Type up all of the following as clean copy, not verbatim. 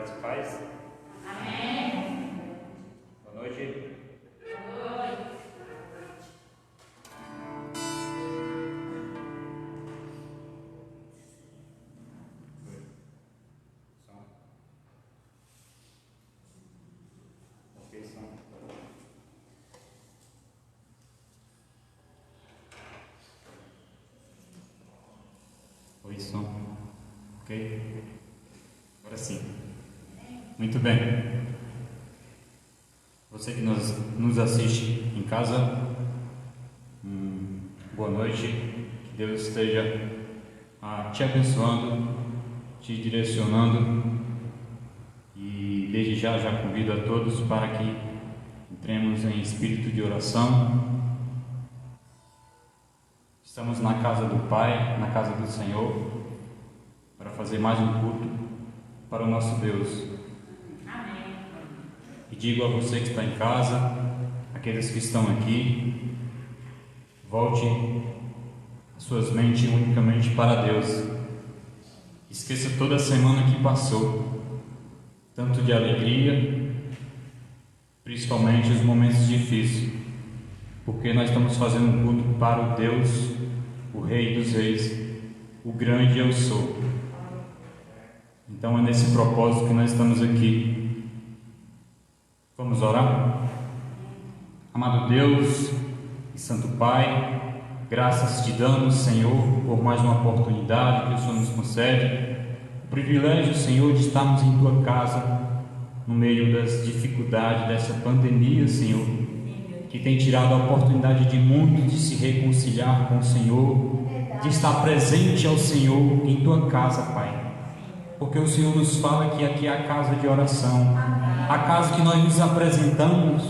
Graças e paz. Amém. Boa noite. Boa noite. Som. Ok, som. Oi, som. Ok? Agora sim. Muito bem. Você que nos assiste em casa, boa noite. Que Deus esteja te abençoando, te direcionando. E desde já convido a todos para que entremos em espírito de oração. Estamos na casa do Pai, na casa do Senhor, para fazer mais um culto para o nosso Deus. Amém. E digo a você que está em casa, aqueles que estão aqui, volte as suas mentes unicamente para Deus. Esqueça toda a semana que passou, tanto de alegria, principalmente os momentos difíceis, porque nós estamos fazendo um culto para o Deus, o Rei dos Reis, o grande eu sou. Então é nesse propósito que nós estamos aqui. Vamos orar? Amado Deus e Santo Pai, graças te damos, Senhor, por mais uma oportunidade que o Senhor nos concede, o privilégio, Senhor, de estarmos em Tua casa, no meio das dificuldades dessa pandemia, Senhor, que tem tirado a oportunidade de muitos de se reconciliar com o Senhor, de estar presente ao Senhor em Tua casa, Pai. Porque o Senhor nos fala que aqui é a casa de oração, a casa que nós nos apresentamos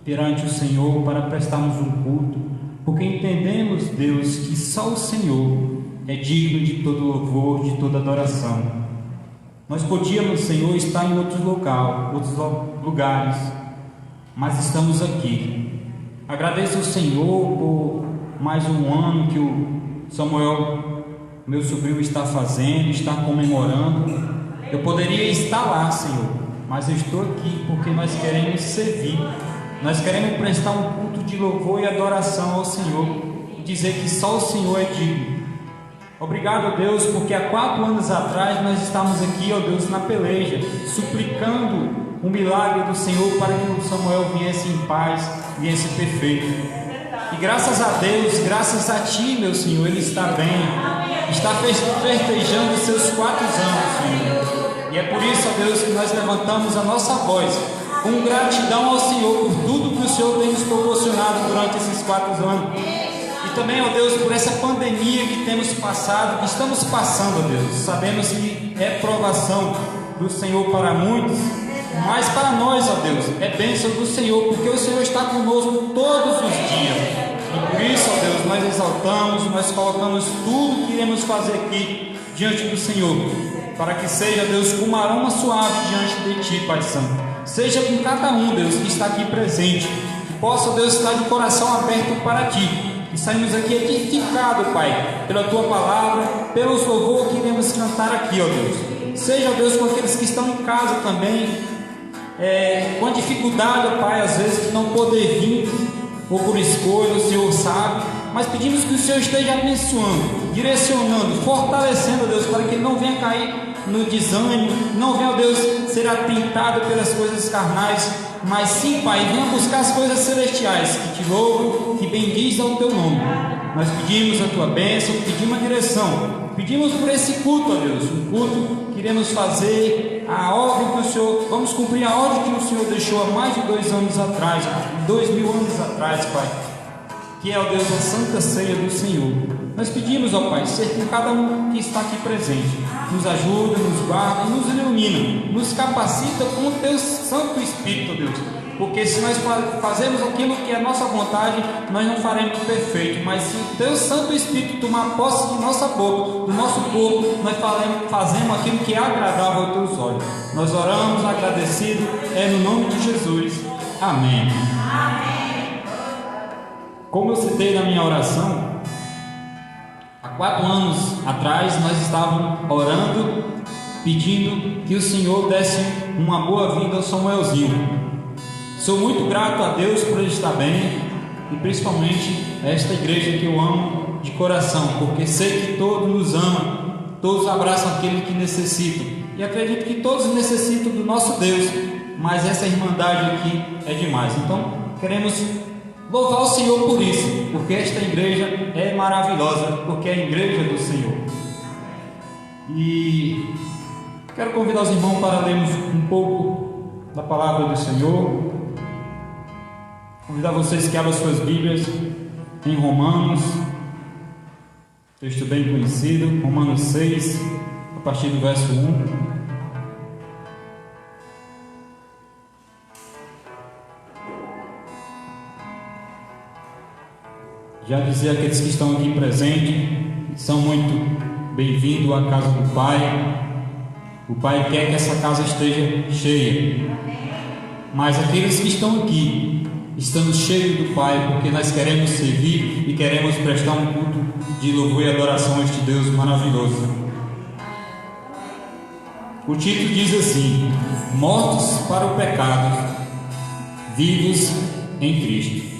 perante o Senhor para prestarmos um culto, porque entendemos, Deus, que só o Senhor é digno de todo louvor, de toda adoração. Nós podíamos, Senhor, estar em outros lugares, mas estamos aqui. Agradeço ao Senhor por mais um ano que o Samuel, meu sobrinho, está fazendo, está comemorando. Eu poderia estar lá, Senhor, mas eu estou aqui porque nós queremos servir. Nós queremos prestar um culto de louvor e adoração ao Senhor e dizer que só o Senhor é digno. Obrigado, Deus, porque há 4 anos atrás nós estávamos aqui, ó Deus, na peleja, suplicando o milagre do Senhor para que o Samuel viesse em paz, viesse perfeito. E graças a Deus, graças a Ti, meu Senhor, ele está bem, está festejando os seus 4 anos, Senhor. E é por isso, ó Deus, que nós levantamos a nossa voz com gratidão ao Senhor por tudo que o Senhor tem nos proporcionado durante esses 4 anos. E também, ó Deus, por essa pandemia que temos passado, que estamos passando, ó Deus. Sabemos que é provação do Senhor para muitos, mas para nós, ó Deus, é bênção do Senhor, porque o Senhor está conosco todos os dias. E por isso, ó Deus, nós exaltamos, nós colocamos tudo que iremos fazer aqui diante do Senhor, para que seja, Deus, como um aroma suave diante de Ti, Pai Santo. Seja com cada um, Deus, que está aqui presente, que possa, Deus, estar de coração aberto para Ti. E saímos aqui edificados, Pai, pela Tua palavra, pelos louvores que iremos cantar aqui, ó Deus. Seja, Deus, com aqueles que estão em casa também, com dificuldade, Pai, às vezes de não poder vir, ou por escolha, o Senhor sabe, mas pedimos que o Senhor esteja abençoando, direcionando, fortalecendo, Deus, para que ele não venha cair no desânimo, não venha, Deus, ser atentado pelas coisas carnais, mas sim, Pai, venha buscar as coisas celestiais, que te louvam, que bendiz ao Teu nome. Nós pedimos a Tua bênção, pedimos a direção, pedimos por esse culto, ó Deus, um culto que iremos fazer a ordem que o Senhor, vamos cumprir a ordem que o Senhor deixou há mais de 2 anos atrás, 2000 anos atrás, Pai, que é, ó Deus, a Santa Ceia do Senhor. Nós pedimos, ó Pai, ser com cada um que está aqui presente, nos ajuda, nos guarda e nos ilumina, nos capacita com o Teu Santo Espírito, ó Deus, porque se nós fazemos aquilo que é a nossa vontade, nós não faremos perfeito, mas se o Teu Santo Espírito tomar posse de nossa boca, do nosso corpo, nós fazemos aquilo que é agradável aos Teus olhos. Nós oramos agradecido, no nome de Jesus. Amém. Como eu citei na minha oração, há 4 anos atrás nós estávamos orando pedindo que o Senhor desse uma boa vida ao Samuelzinho. Sou muito grato a Deus por ele estar bem e principalmente a esta igreja que eu amo de coração, porque sei que todos nos amam, todos abraçam aquele que necessita e acredito que todos necessitam do nosso Deus, mas essa irmandade aqui é demais. Então queremos louvar o Senhor por isso, porque esta igreja é maravilhosa, porque é a igreja do Senhor. E quero convidar os irmãos para lermos um pouco da palavra do Senhor. Convidar vocês que abram suas Bíblias em Romanos, texto bem conhecido, Romanos 6, a partir do verso 1. Já dizia aqueles que estão aqui presentes, são muito bem-vindos à casa do Pai. O Pai quer que essa casa esteja cheia. Mas aqueles que estão aqui, estamos cheios do Pai, porque nós queremos servir e queremos prestar um culto de louvor e adoração a este Deus maravilhoso. O título diz assim: mortos para o pecado, vivos em Cristo.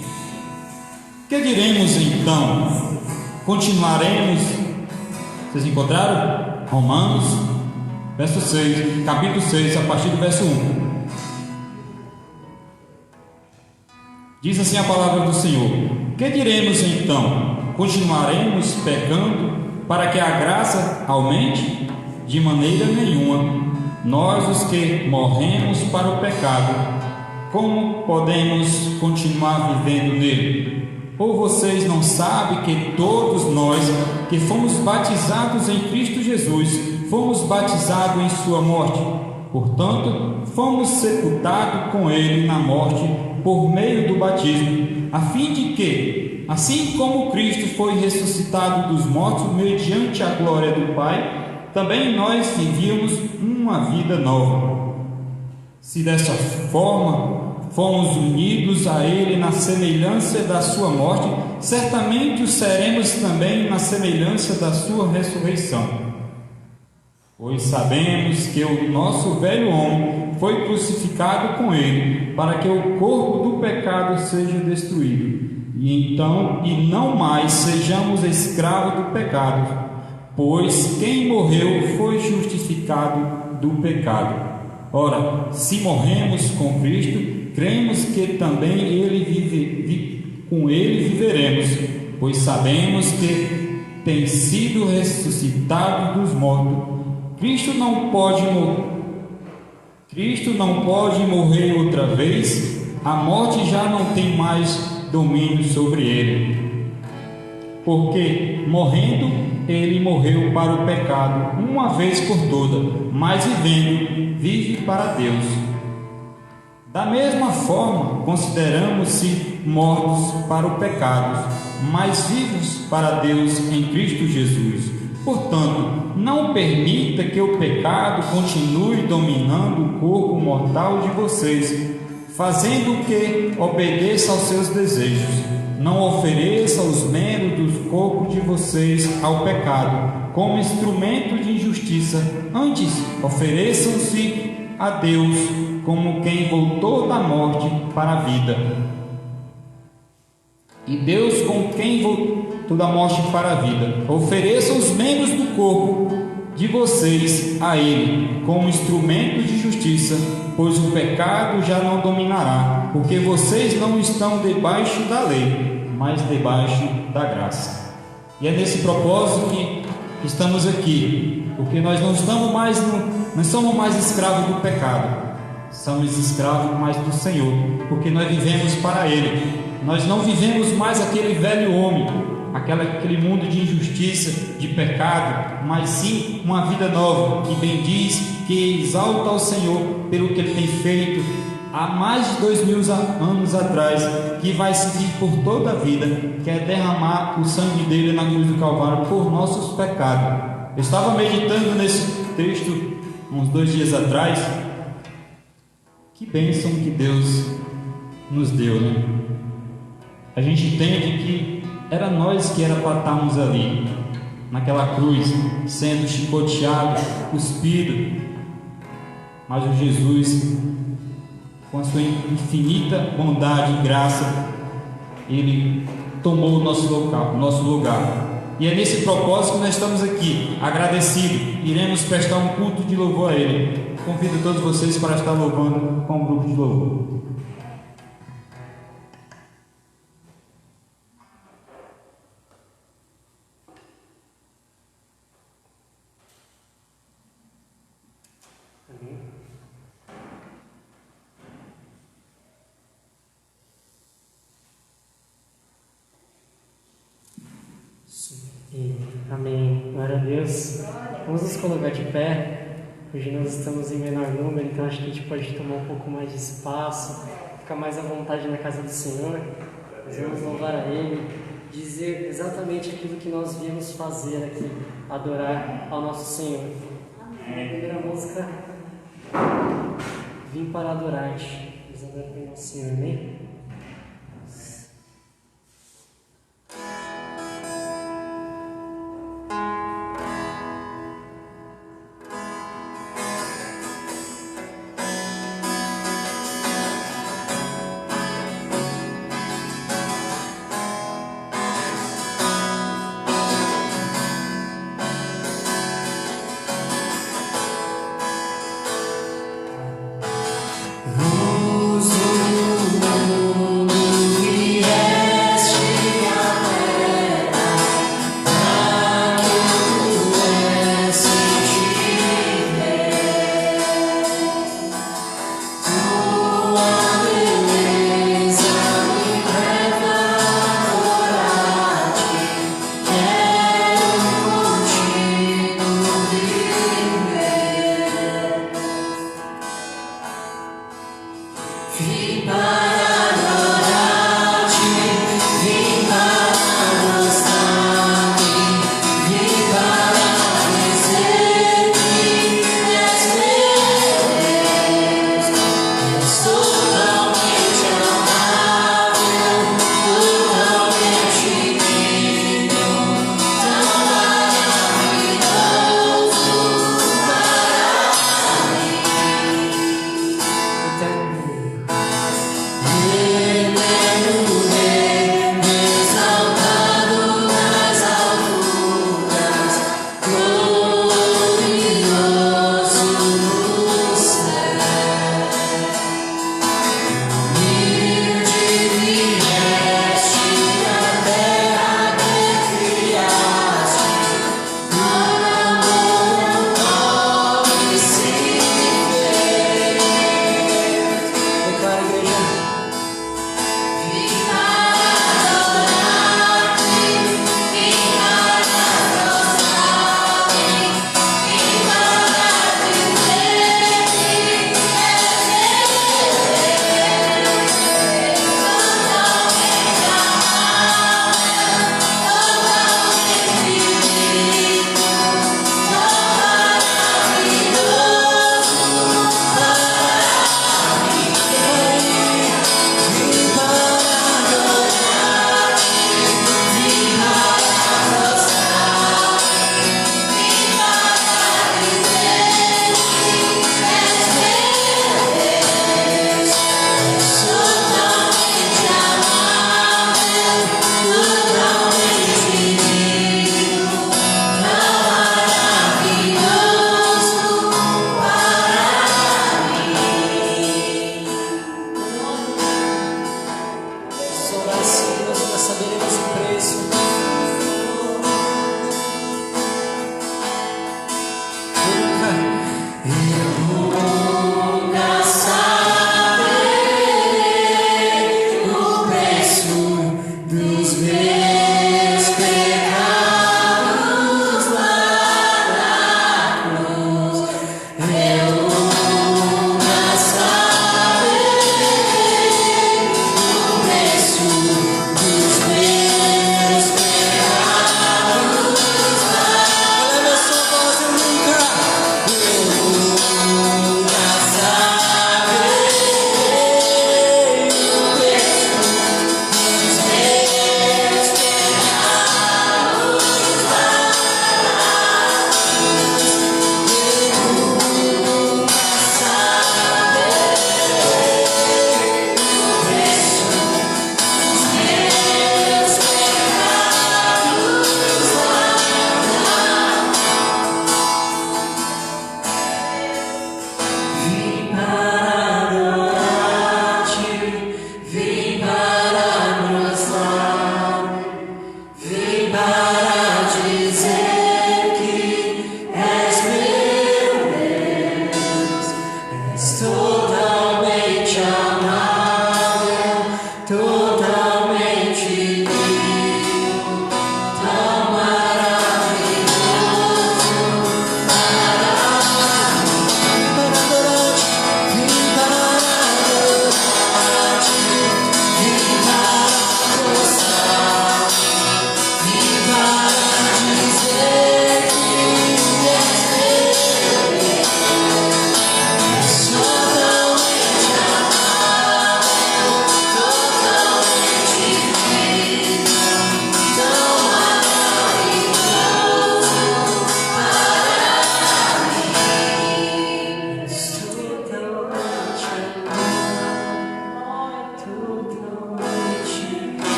Que diremos então? Continuaremos? Vocês encontraram? Romanos, verso 6, capítulo 6, a partir do verso 1. Diz assim a palavra do Senhor: que diremos então? Continuaremos pecando para que a graça aumente? De maneira nenhuma. Nós, os que morremos para o pecado, como podemos continuar vivendo nele? Ou vocês não sabem que todos nós que fomos batizados em Cristo Jesus, fomos batizados em sua morte? Portanto, fomos sepultados com ele na morte por meio do batismo, a fim de que, assim como Cristo foi ressuscitado dos mortos mediante a glória do Pai, também nós vivíamos uma vida nova. Se dessa forma fomos unidos a ele na semelhança da sua morte, certamente o seremos também na semelhança da sua ressurreição. Pois sabemos que o nosso velho homem foi crucificado com ele, para que o corpo do pecado seja destruído, e não mais sejamos escravos do pecado, pois quem morreu foi justificado do pecado. Ora, se morremos com Cristo, cremos que também com ele viveremos, pois sabemos que tem sido ressuscitado dos mortos. Cristo não pode morrer outra vez, a morte já não tem mais domínio sobre ele. Porque, morrendo, ele morreu para o pecado uma vez por toda, mas vivendo, vive para Deus. Da mesma forma, consideramos-se mortos para o pecado, mas vivos para Deus em Cristo Jesus. Portanto, não permita que o pecado continue dominando o corpo mortal de vocês, fazendo que obedeça aos seus desejos. Não ofereça os membros do corpo de vocês ao pecado como instrumento de injustiça, antes ofereçam-se a Deus como quem voltou da morte para a vida. E Deus com quem voltou da morte para a vida. Ofereçam os membros do corpo de vocês a Ele como instrumento de justiça, pois o pecado já não dominará, porque vocês não estão debaixo da lei, mas debaixo da graça. E é nesse propósito que estamos aqui, porque nós não somos mais escravos do pecado, somos escravos mais do Senhor, porque nós vivemos para Ele. Nós não vivemos mais aquele velho homem, aquele mundo de injustiça, de pecado, mas sim uma vida nova, que bendiz, que exalta ao Senhor pelo que Ele tem feito há mais de 2000 anos atrás, que vai seguir por toda a vida, que é derramar o sangue dele na cruz do Calvário por nossos pecados. Eu estava meditando nesse texto uns 2 dias atrás. Que bênção que Deus nos deu, né? A gente entende que era nós que era para estarmos ali, naquela cruz, sendo chicoteado, cuspido, mas o Jesus, com a sua infinita bondade e graça, Ele tomou o nosso lugar. E é nesse propósito que nós estamos aqui, agradecidos. Iremos prestar um culto de louvor a Ele. Convido todos vocês para estar louvando com o grupo de louvor. Amém. Glória a Deus. Vamos nos colocar de pé. Hoje nós estamos em menor número, então acho que a gente pode tomar um pouco mais de espaço, ficar mais à vontade na casa do Senhor. Nós vamos louvar a Ele, dizer exatamente aquilo que nós viemos fazer aqui, adorar ao nosso Senhor. Amém. A primeira música, Vim para adorar-te. Vamos adorar o nosso Senhor, amém? Luz do mundo.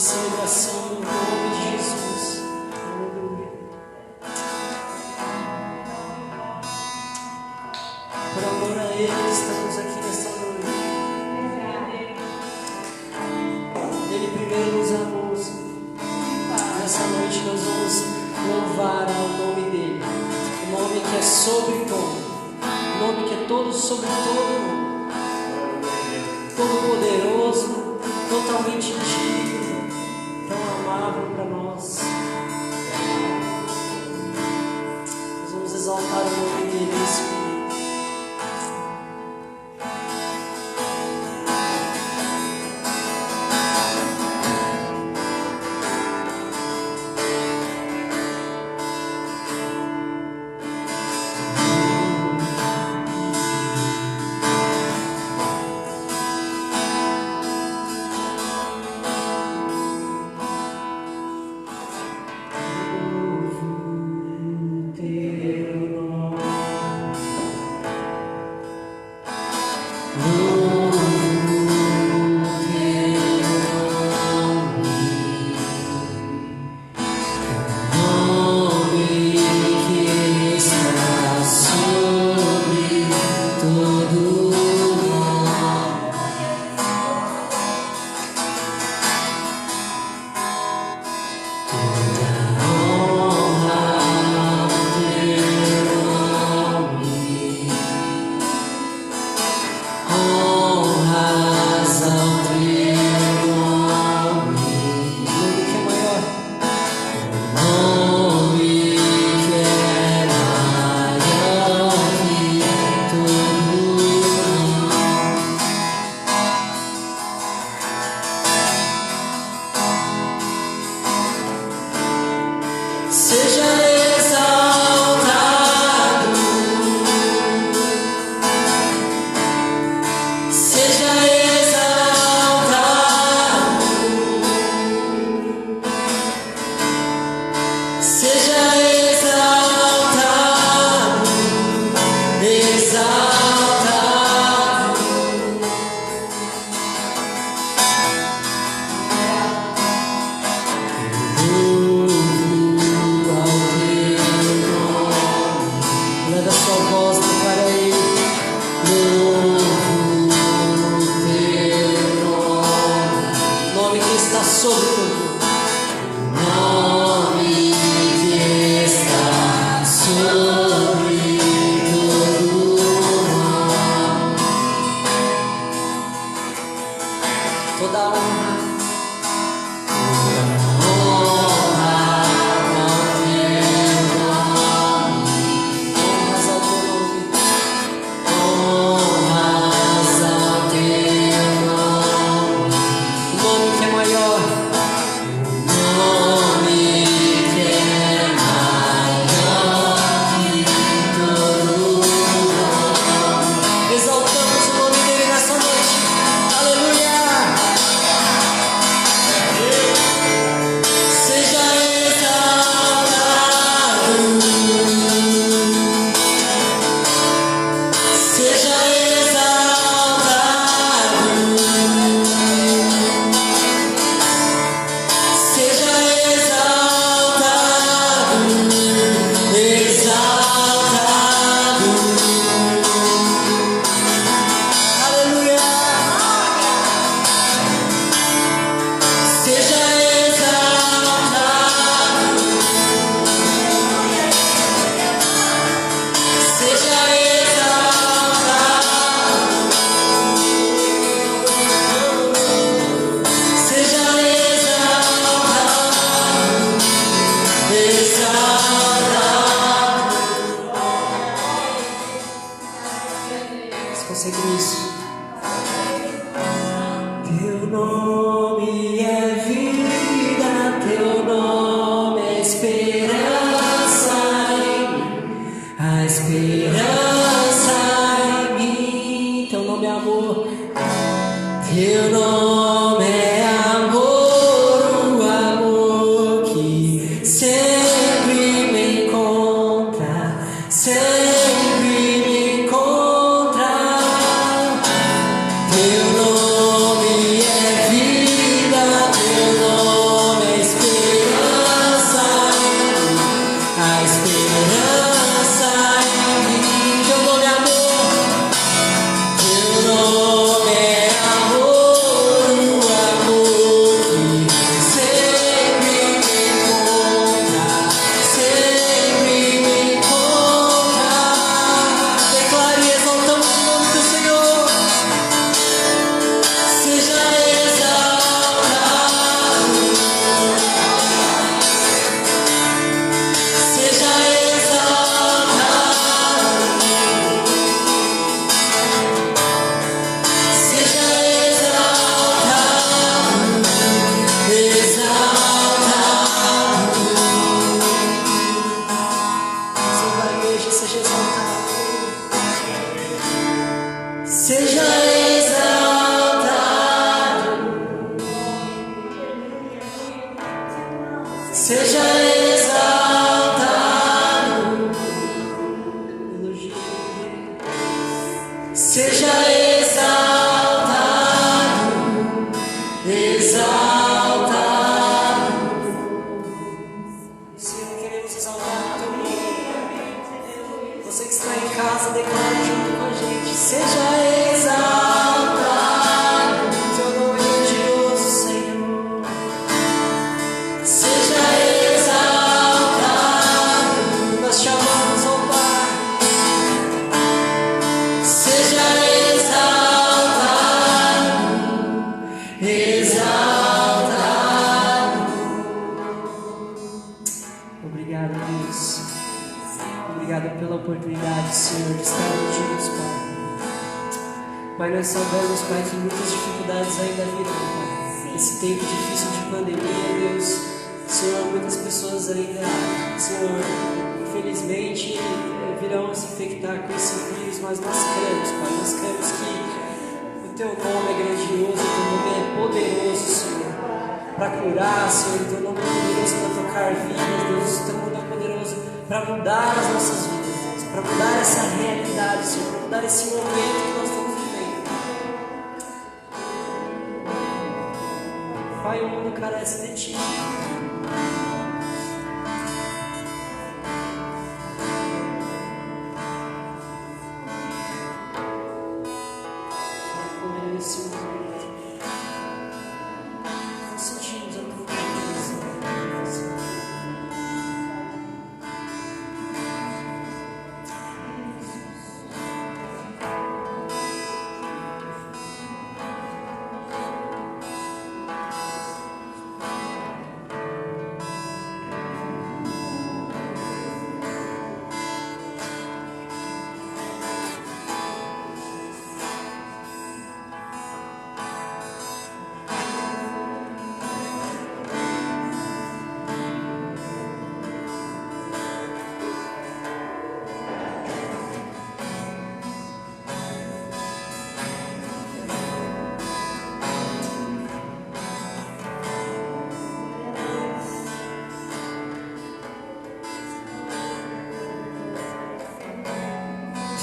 celebração no nome de Jesus. Aleluia. Por amor a Ele, estamos aqui nesta noite. Ele primeiro nos amou. Nessa noite nós vamos louvar ao nome dEle. O nome que é sobre nome. O nome que é todo sobre todo nome. Todo poderoso, totalmente digno, tão amável para nós. Nós vamos exaltar o nome dEle nesse momento. Nome seja exaltado, seja exaltado, exaltado. Senhor, queremos exaltar o teu nome. Você que está em casa, declara junto com a gente: seja exaltado, teu nome é grandioso, Senhor. Seja exaltado, nós te amamos, ó Pai. Seja exaltado, exaltado. Obrigado, Deus. Obrigado pela oportunidade, Senhor, de estarmos juntos, Pai. Pai, nós sabemos, Pai, que muitas dificuldades ainda virão, Pai. Esse tempo difícil de pandemia, Deus. Senhor, muitas pessoas ainda, Senhor, infelizmente, virão se infectar com esse vírus, mas nós cremos, Pai, nós cremos que o Teu nome é grandioso, o Teu nome é poderoso, Senhor, para curar, Senhor, o Teu nome é poderoso para tocar vidas, Deus, o Teu nome é poderoso para mudar as nossas vidas, Deus, para mudar essa realidade, Senhor, para mudar esse momento que nós estamos vivendo. Pai, o mundo carece de Ti. Nesse momento, nós sentimos a Tua presença.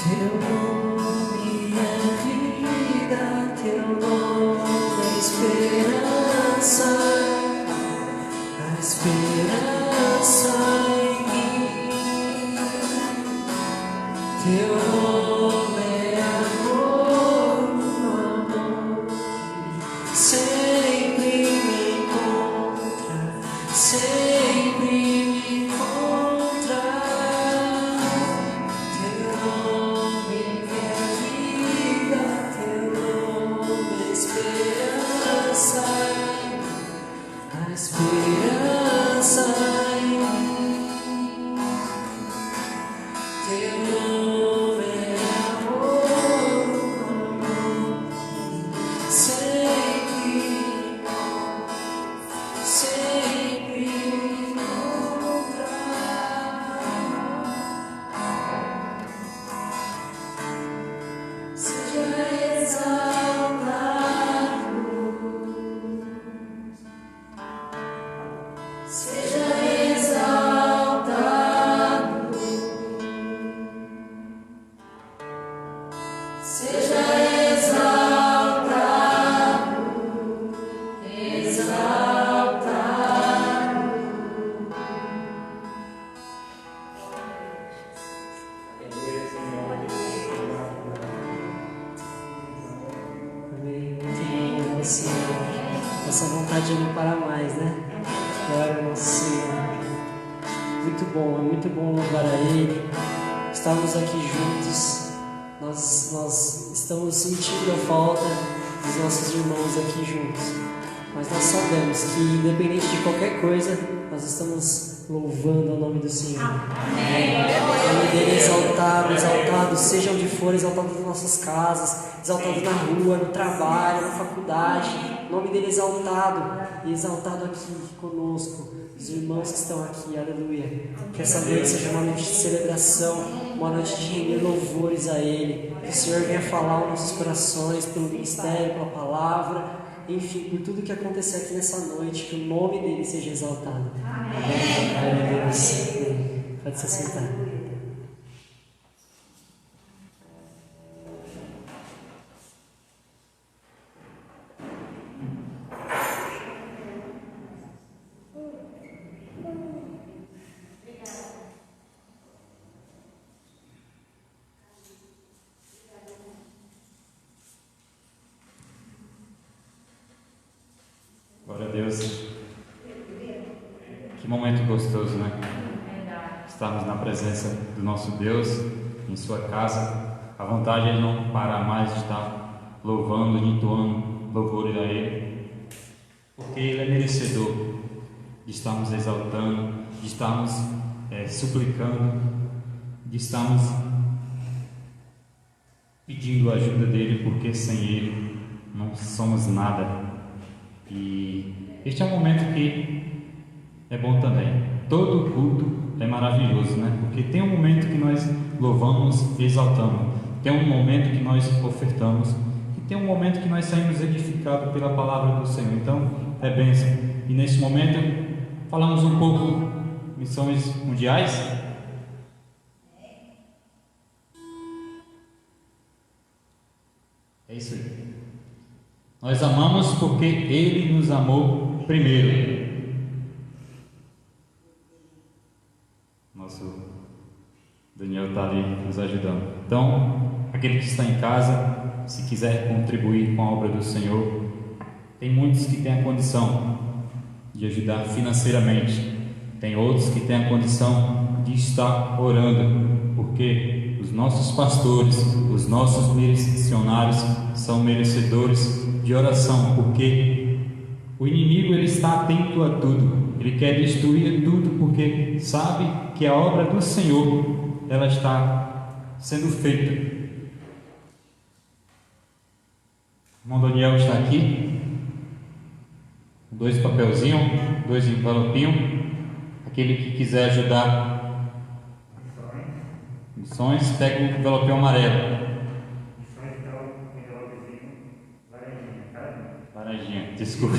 Teu nome é vida, Teu nome é esperança, a esperança em mim. Teu nome é amor, amor, sempre me encontra, sempre me encontra. Teu nome é vida, Teu nome é esperança, a esperança em mim. Teu nome é amor, amor, sempre me encontrar. Seja exaltado, seja exaltado, seja exaltado, exaltado. Amém. Muito Senhor. Essa vontade de não parar mais, né? Glória ao nosso Senhor. Muito bom louvar a Ele. Estamos aqui juntos. Nós estamos sentindo a falta dos nossos irmãos aqui juntos. Mas nós sabemos que, independente de qualquer coisa, nós estamos louvando o nome do Senhor. Amém. O nome dele é exaltado, exaltado, seja onde for, exaltado nas nossas casas, exaltado na rua, no trabalho, na faculdade. O nome dele é exaltado, e exaltado aqui conosco, os irmãos que estão aqui, aleluia. Que essa noite seja uma noite de celebração, uma noite de render louvores a Ele. Que o Senhor venha falar aos nossos corações, pelo ministério, pela palavra. enfim, por tudo que acontecer aqui nessa noite, que o nome dele seja exaltado. Amém. Glória a Deus. Amém. Pode se sentar. Glória a Deus. Que momento gostoso, né? Estarmos na presença do nosso Deus, em sua casa. A vontade é não parar mais de estar louvando, entoando louvores a Ele, porque Ele é merecedor de estarmos exaltando, de estarmos suplicando, de estarmos pedindo a ajuda dEle, porque sem Ele não somos nada. E este é um momento que é bom também. Todo culto é maravilhoso, né? Porque tem um momento que nós louvamos, exaltamos, tem um momento que nós ofertamos e tem um momento que nós saímos edificados pela palavra do Senhor. Então é bênção. E nesse momento falamos um pouco missões mundiais. É isso aí. Nós amamos porque Ele nos amou primeiro. Nosso Daniel está ali nos ajudando. Então, aquele que está em casa, se quiser contribuir com a obra do Senhor, tem muitos que têm a condição de ajudar financeiramente. Tem outros que têm a condição de estar orando, porque os nossos pastores, os nossos missionários são merecedores de oração, porque o inimigo ele está atento a tudo, ele quer destruir tudo, porque sabe que a obra do Senhor ela está sendo feita. O irmão Daniel está aqui, 2 papelzinhos, 2 envelopinhos. Aquele que quiser ajudar missões, pega um envelopinho amarelo. Laranjinha, desculpe.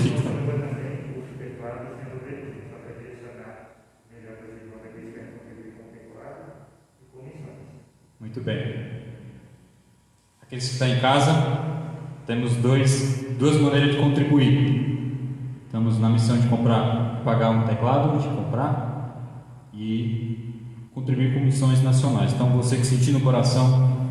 Muito bem. Aqueles que estão em casa, temos duas maneiras de contribuir. Estamos na missão de pagar um teclado, de comprar e contribuir com missões nacionais. Então, você que sentir no coração,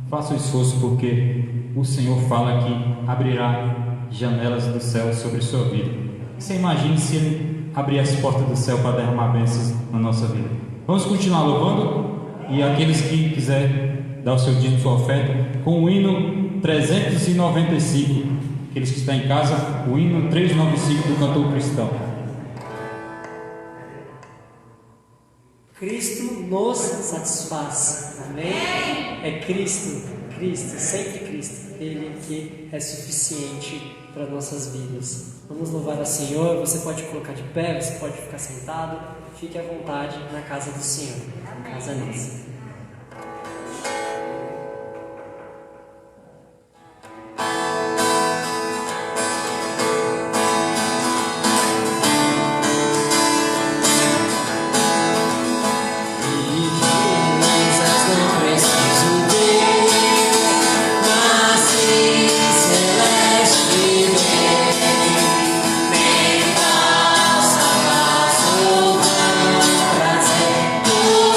faça o esforço, porque o Senhor fala que abrirá janelas do céu sobre sua vida. Você imagine se Ele abrir as portas do céu para derramar bênçãos na nossa vida. Vamos continuar louvando, e aqueles que quiserem dar o seu dízimo, sua oferta, com o hino 395, aqueles que estão em casa, o hino 395 do cantor cristão. Cristo nos satisfaz. Amém? É Cristo, sempre Cristo. Ele que é suficiente para nossas vidas. Vamos louvar ao Senhor. Você pode colocar de pé, você pode ficar sentado. Fique à vontade na casa do Senhor. A casa é nossa. Trazer tudo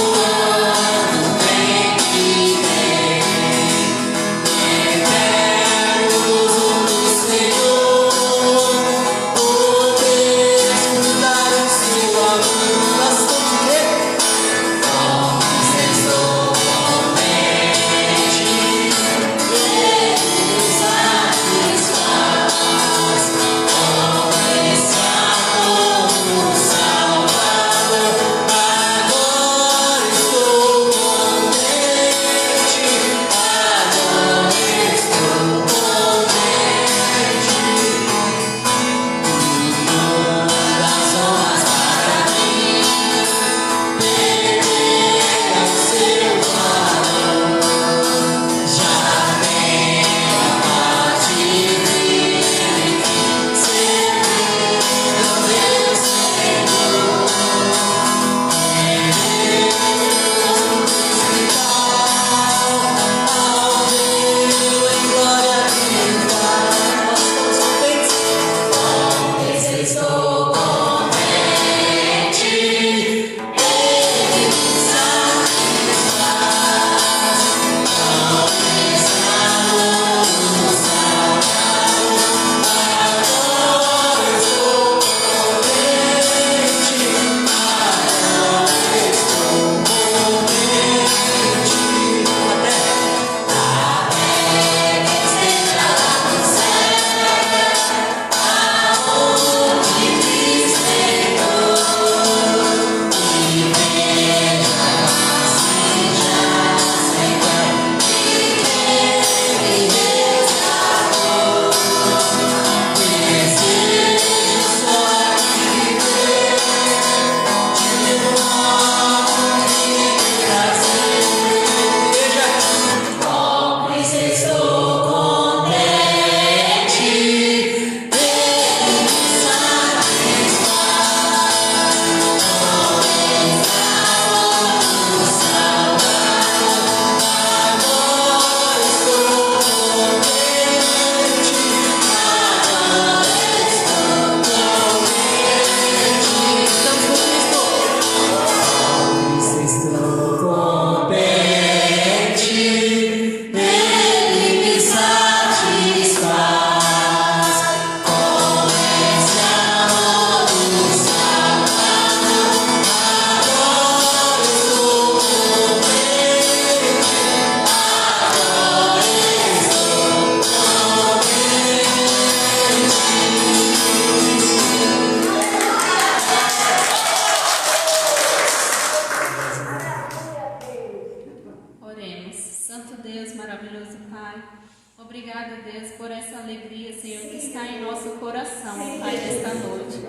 obrigada, Deus, por essa alegria, Senhor, que está em nosso coração, Pai, nesta noite.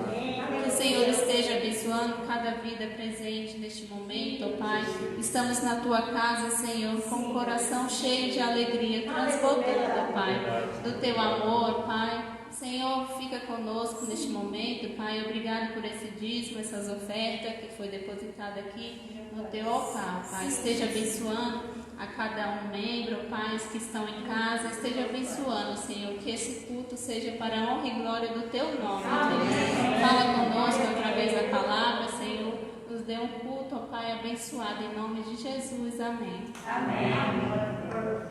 Que o Senhor esteja abençoando cada vida presente neste momento, Pai. Estamos na Tua casa, Senhor, com o coração cheio de alegria, transbordando, Pai, do Teu amor, Pai. Senhor, fica conosco neste momento, Pai. Obrigado por esse dízimo, essas ofertas que foi depositada aqui no Teu altar, Pai. Esteja abençoando a cada um membro, Pai, os que estão em casa. Esteja abençoando, Senhor, que esse culto seja para a honra e glória do Teu nome, Deus. Fala conosco através da palavra, Senhor. Nos dê um culto, ó Pai, abençoado em nome de Jesus. Amém. Amém.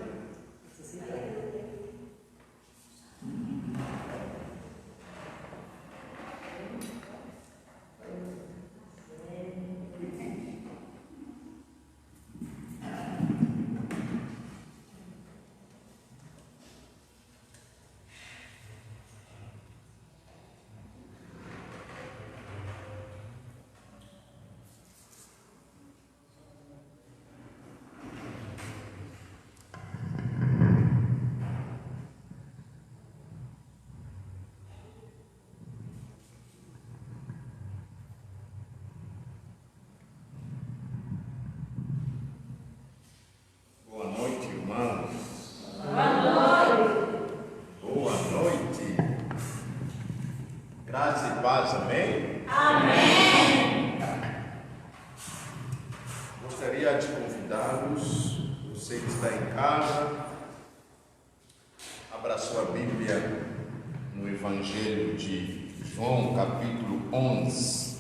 Evangelho de João, capítulo 11,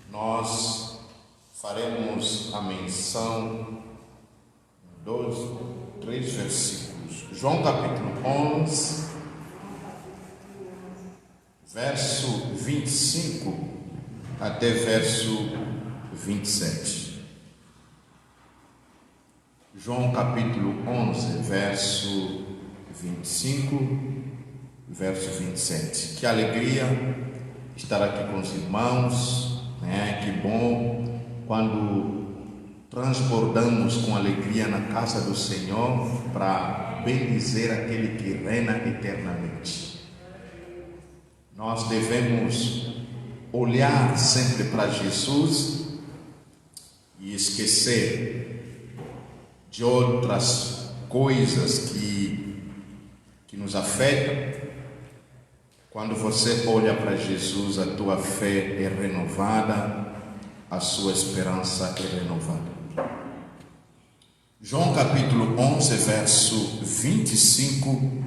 nós faremos a menção de 3 versículos. João, capítulo 11, verso 25 até verso 27. João, capítulo 11, verso 25 verso 27. Que alegria estar aqui com os irmãos, né? Que bom quando transbordamos com alegria na casa do Senhor para bendizer aquele que reina eternamente. Nós devemos olhar sempre para Jesus e esquecer de outras coisas que nos afetam. Quando você olha para Jesus, a tua fé é renovada, a sua esperança é renovada. João capítulo 11, verso 25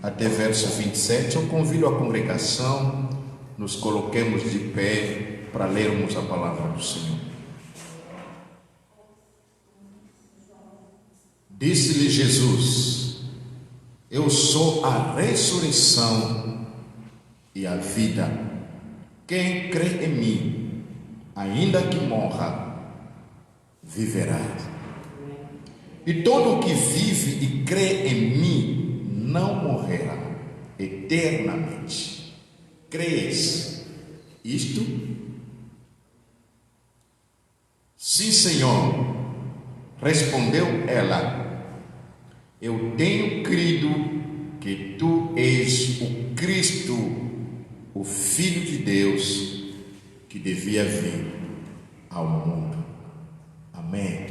até verso 27. Eu convido a congregação, nos coloquemos de pé para lermos a palavra do Senhor. Disse-lhe Jesus: eu sou a ressurreição e a vida. Quem crê em mim, ainda que morra, viverá. E todo o que vive e crê em mim não morrerá eternamente. Crês isto? Sim, Senhor, respondeu ela. Eu tenho crido que tu és o Cristo, o Filho de Deus, que devia vir ao mundo. Amém.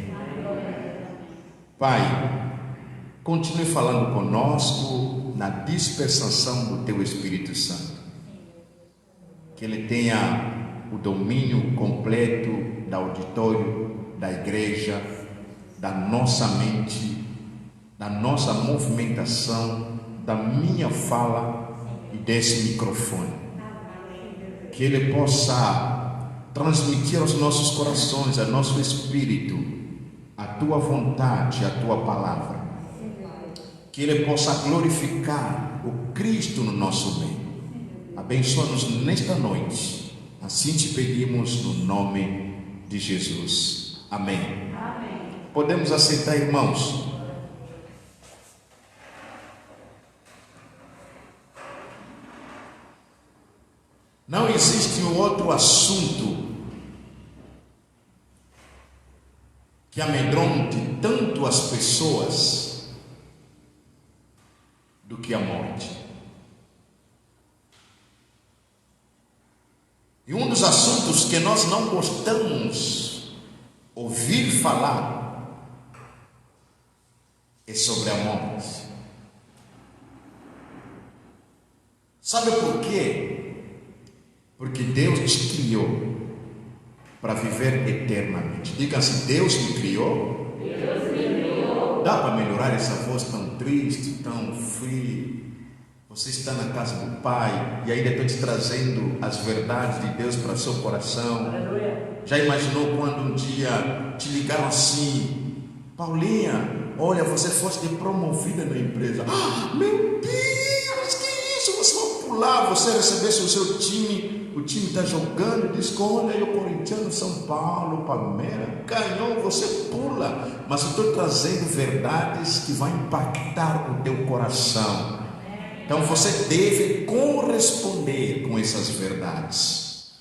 Pai, continue falando conosco na dispensação do Teu Espírito Santo. Que Ele tenha o domínio completo do auditório, da igreja, da nossa mente, da nossa movimentação, da minha fala e desse microfone. Que Ele possa transmitir aos nossos corações, ao nosso espírito, a Tua vontade, a Tua palavra. Que Ele possa glorificar o Cristo no nosso meio. Abençoa-nos nesta noite. Assim te pedimos no nome de Jesus. Amém. Amém. Podemos aceitar, irmãos? Não existe outro assunto que amedronte tanto as pessoas do que a morte. E um dos assuntos que nós não gostamos ouvir falar é sobre a morte. Sabe por quê? Porque Deus te criou para viver eternamente. Diga assim: Deus me criou. Deus me criou. Dá para melhorar essa voz tão triste, tão fria? Você está na casa do Pai e ainda estou te trazendo as verdades de Deus para o seu coração. Aleluia. Já imaginou quando um dia te ligaram assim: Paulinha, olha, você foste promovida na empresa. Ah, meu Deus, que isso? Você vai pular, você recebesse o seu time, o time está jogando, diz: olha aí o corintiano, São Paulo, Palmeiras, ganhou, você pula. Mas eu estou trazendo verdades que vão impactar o teu coração. Então você deve corresponder com essas verdades.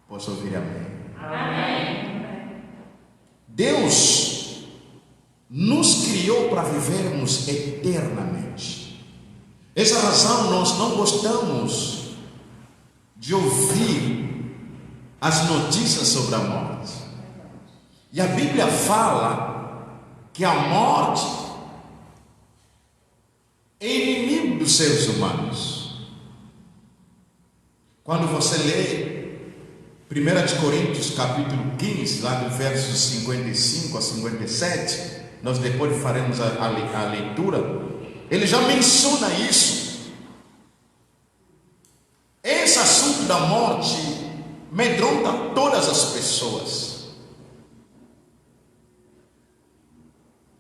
Posso ouvir amém? Amém. Deus nos criou para vivermos eternamente. Essa razão nós não gostamos de ouvir as notícias sobre a morte. E a Bíblia fala que a morte é inimigo dos seres humanos. Quando você lê 1 Coríntios capítulo 15, lá do versos 55 a 57, nós depois faremos a leitura, ele já menciona isso. Esse assunto da morte amedronta todas as pessoas.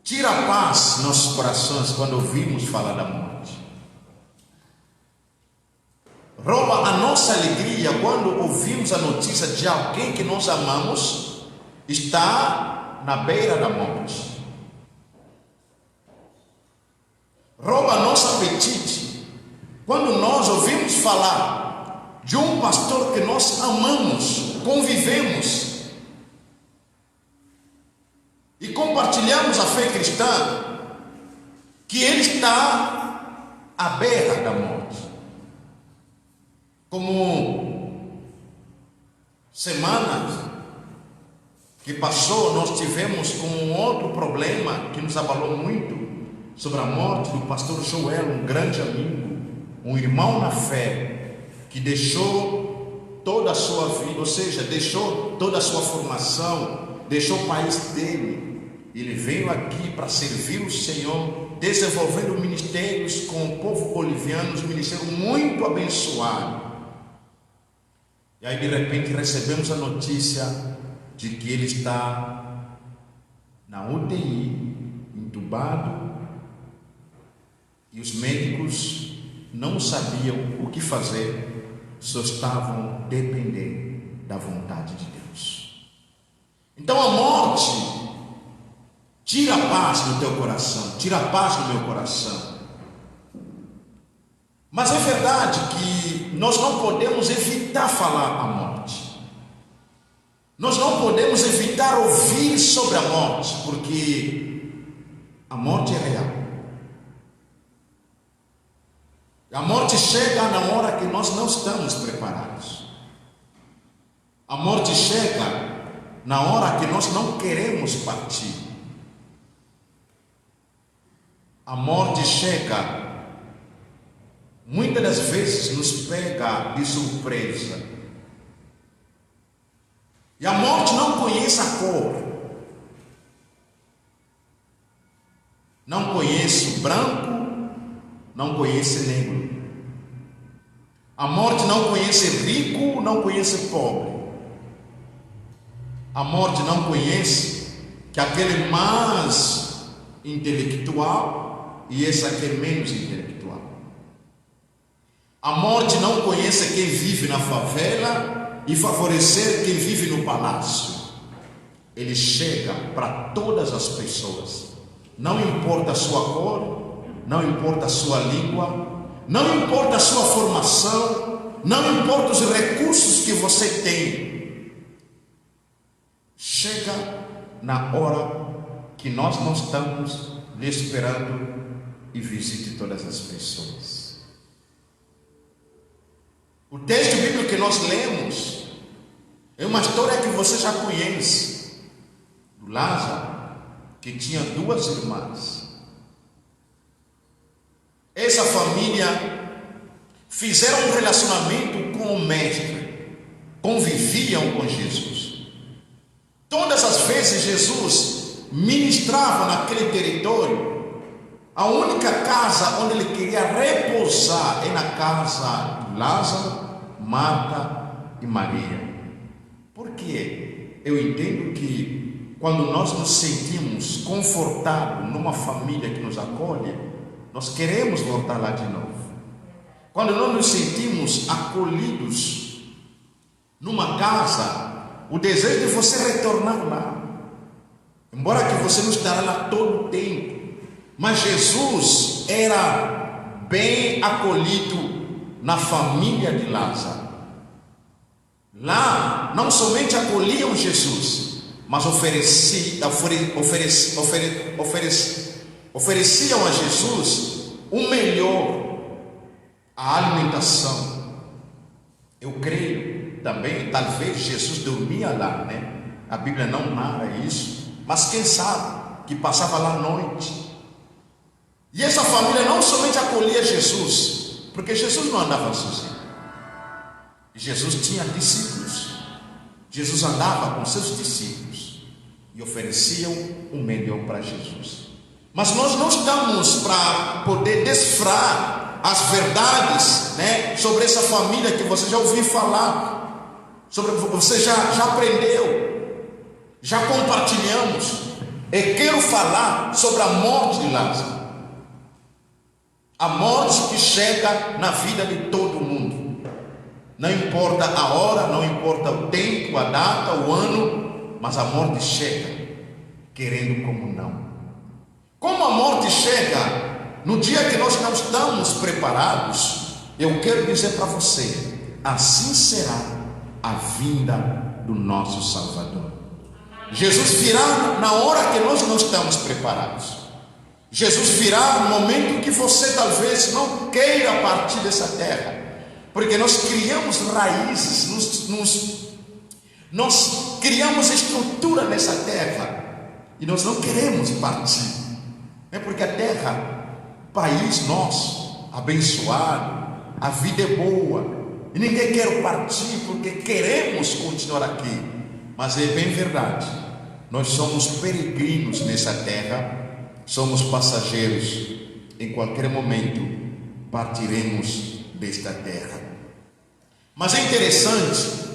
Tira a paz nos nossos corações quando ouvimos falar da morte. Rouba a nossa alegria quando ouvimos a notícia de alguém que nós amamos está na beira da morte. Rouba nosso apetite quando nós ouvimos falar de um pastor que nós amamos, convivemos e compartilhamos a fé cristã, que ele está à beira da morte. Como semanas que passou, nós tivemos com um outro problema que nos abalou muito, sobre a morte do pastor Joel, um grande amigo, um irmão na fé, que deixou toda a sua vida, ou seja, deixou toda a sua formação, deixou o país dele. Ele veio aqui para servir o Senhor, desenvolvendo ministérios com o povo boliviano, um ministério muito abençoado. E aí de repente recebemos a notícia de que ele está na UTI, entubado, e os médicos não sabiam o que fazer, só estavam dependendo da vontade de Deus. Então a morte tira a paz no teu coração, tira a paz no meu coração. Mas é verdade que nós não podemos evitar falar a morte. Nós não podemos evitar ouvir sobre a morte, porque a morte é real. A morte chega na hora que nós não estamos preparados. A morte chega na hora que nós não queremos partir. A morte chega, muitas das vezes nos pega de surpresa. E a morte não conhece a cor, não conhece o branco, não conhece negro. A morte não conhece rico, não conhece pobre. A morte não conhece que aquele mais intelectual e esse aqui é menos intelectual. A morte não conhece quem vive na favela e favorecer quem vive no palácio. Ele chega para todas as pessoas. Não importa a sua cor, não importa a sua língua, não importa a sua formação, não importa os recursos que você tem. Chega na hora que nós não estamos lhe esperando e visite todas as pessoas. O texto bíblico que nós lemos é uma história que você já conhece, do Lázaro, que tinha 2 irmãs. Essa família fizeram um relacionamento com o Mestre, conviviam com Jesus. Todas as vezes Jesus ministrava naquele território, a única casa onde ele queria repousar é na casa de Lázaro, Marta e Maria. Por quê? Eu entendo que quando nós nos sentimos confortados numa família que nos acolhe, nós queremos voltar lá de novo. Quando nós nos sentimos acolhidos numa casa, o desejo de você retornar lá, embora que você não estará lá todo o tempo, mas Jesus era bem acolhido na família de Lázaro. Lá não somente acolhiam Jesus, mas ofereciam a Jesus o melhor, a alimentação. Eu creio também, talvez Jesus dormia lá, né? A Bíblia não narra isso, mas quem sabe que passava lá à noite. E essa família não somente acolhia Jesus, porque Jesus não andava sozinho. Jesus tinha discípulos. Jesus andava com seus discípulos e ofereciam o melhor para Jesus. Mas nós não estamos para poder desfrar as verdades, né, sobre essa família que você já ouviu falar, sobre você já aprendeu, já compartilhamos. Eu quero falar sobre a morte de Lázaro, a morte que chega na vida de todo mundo. Não importa a hora, não importa o tempo, a data, o ano, mas a morte chega, querendo como não. Como a morte chega no dia que nós não estamos preparados, eu quero dizer para você, assim será a vinda do nosso Salvador. Jesus virá na hora que nós não estamos preparados. Jesus virá no momento que você talvez não queira partir dessa terra, porque nós criamos raízes, nós criamos estrutura nessa terra e nós não queremos partir. É porque a terra, país nosso, abençoado, a vida é boa e ninguém quer partir porque queremos continuar aqui. Mas é bem verdade, nós somos peregrinos nessa terra, somos passageiros. Em qualquer momento partiremos desta terra. Mas é interessante,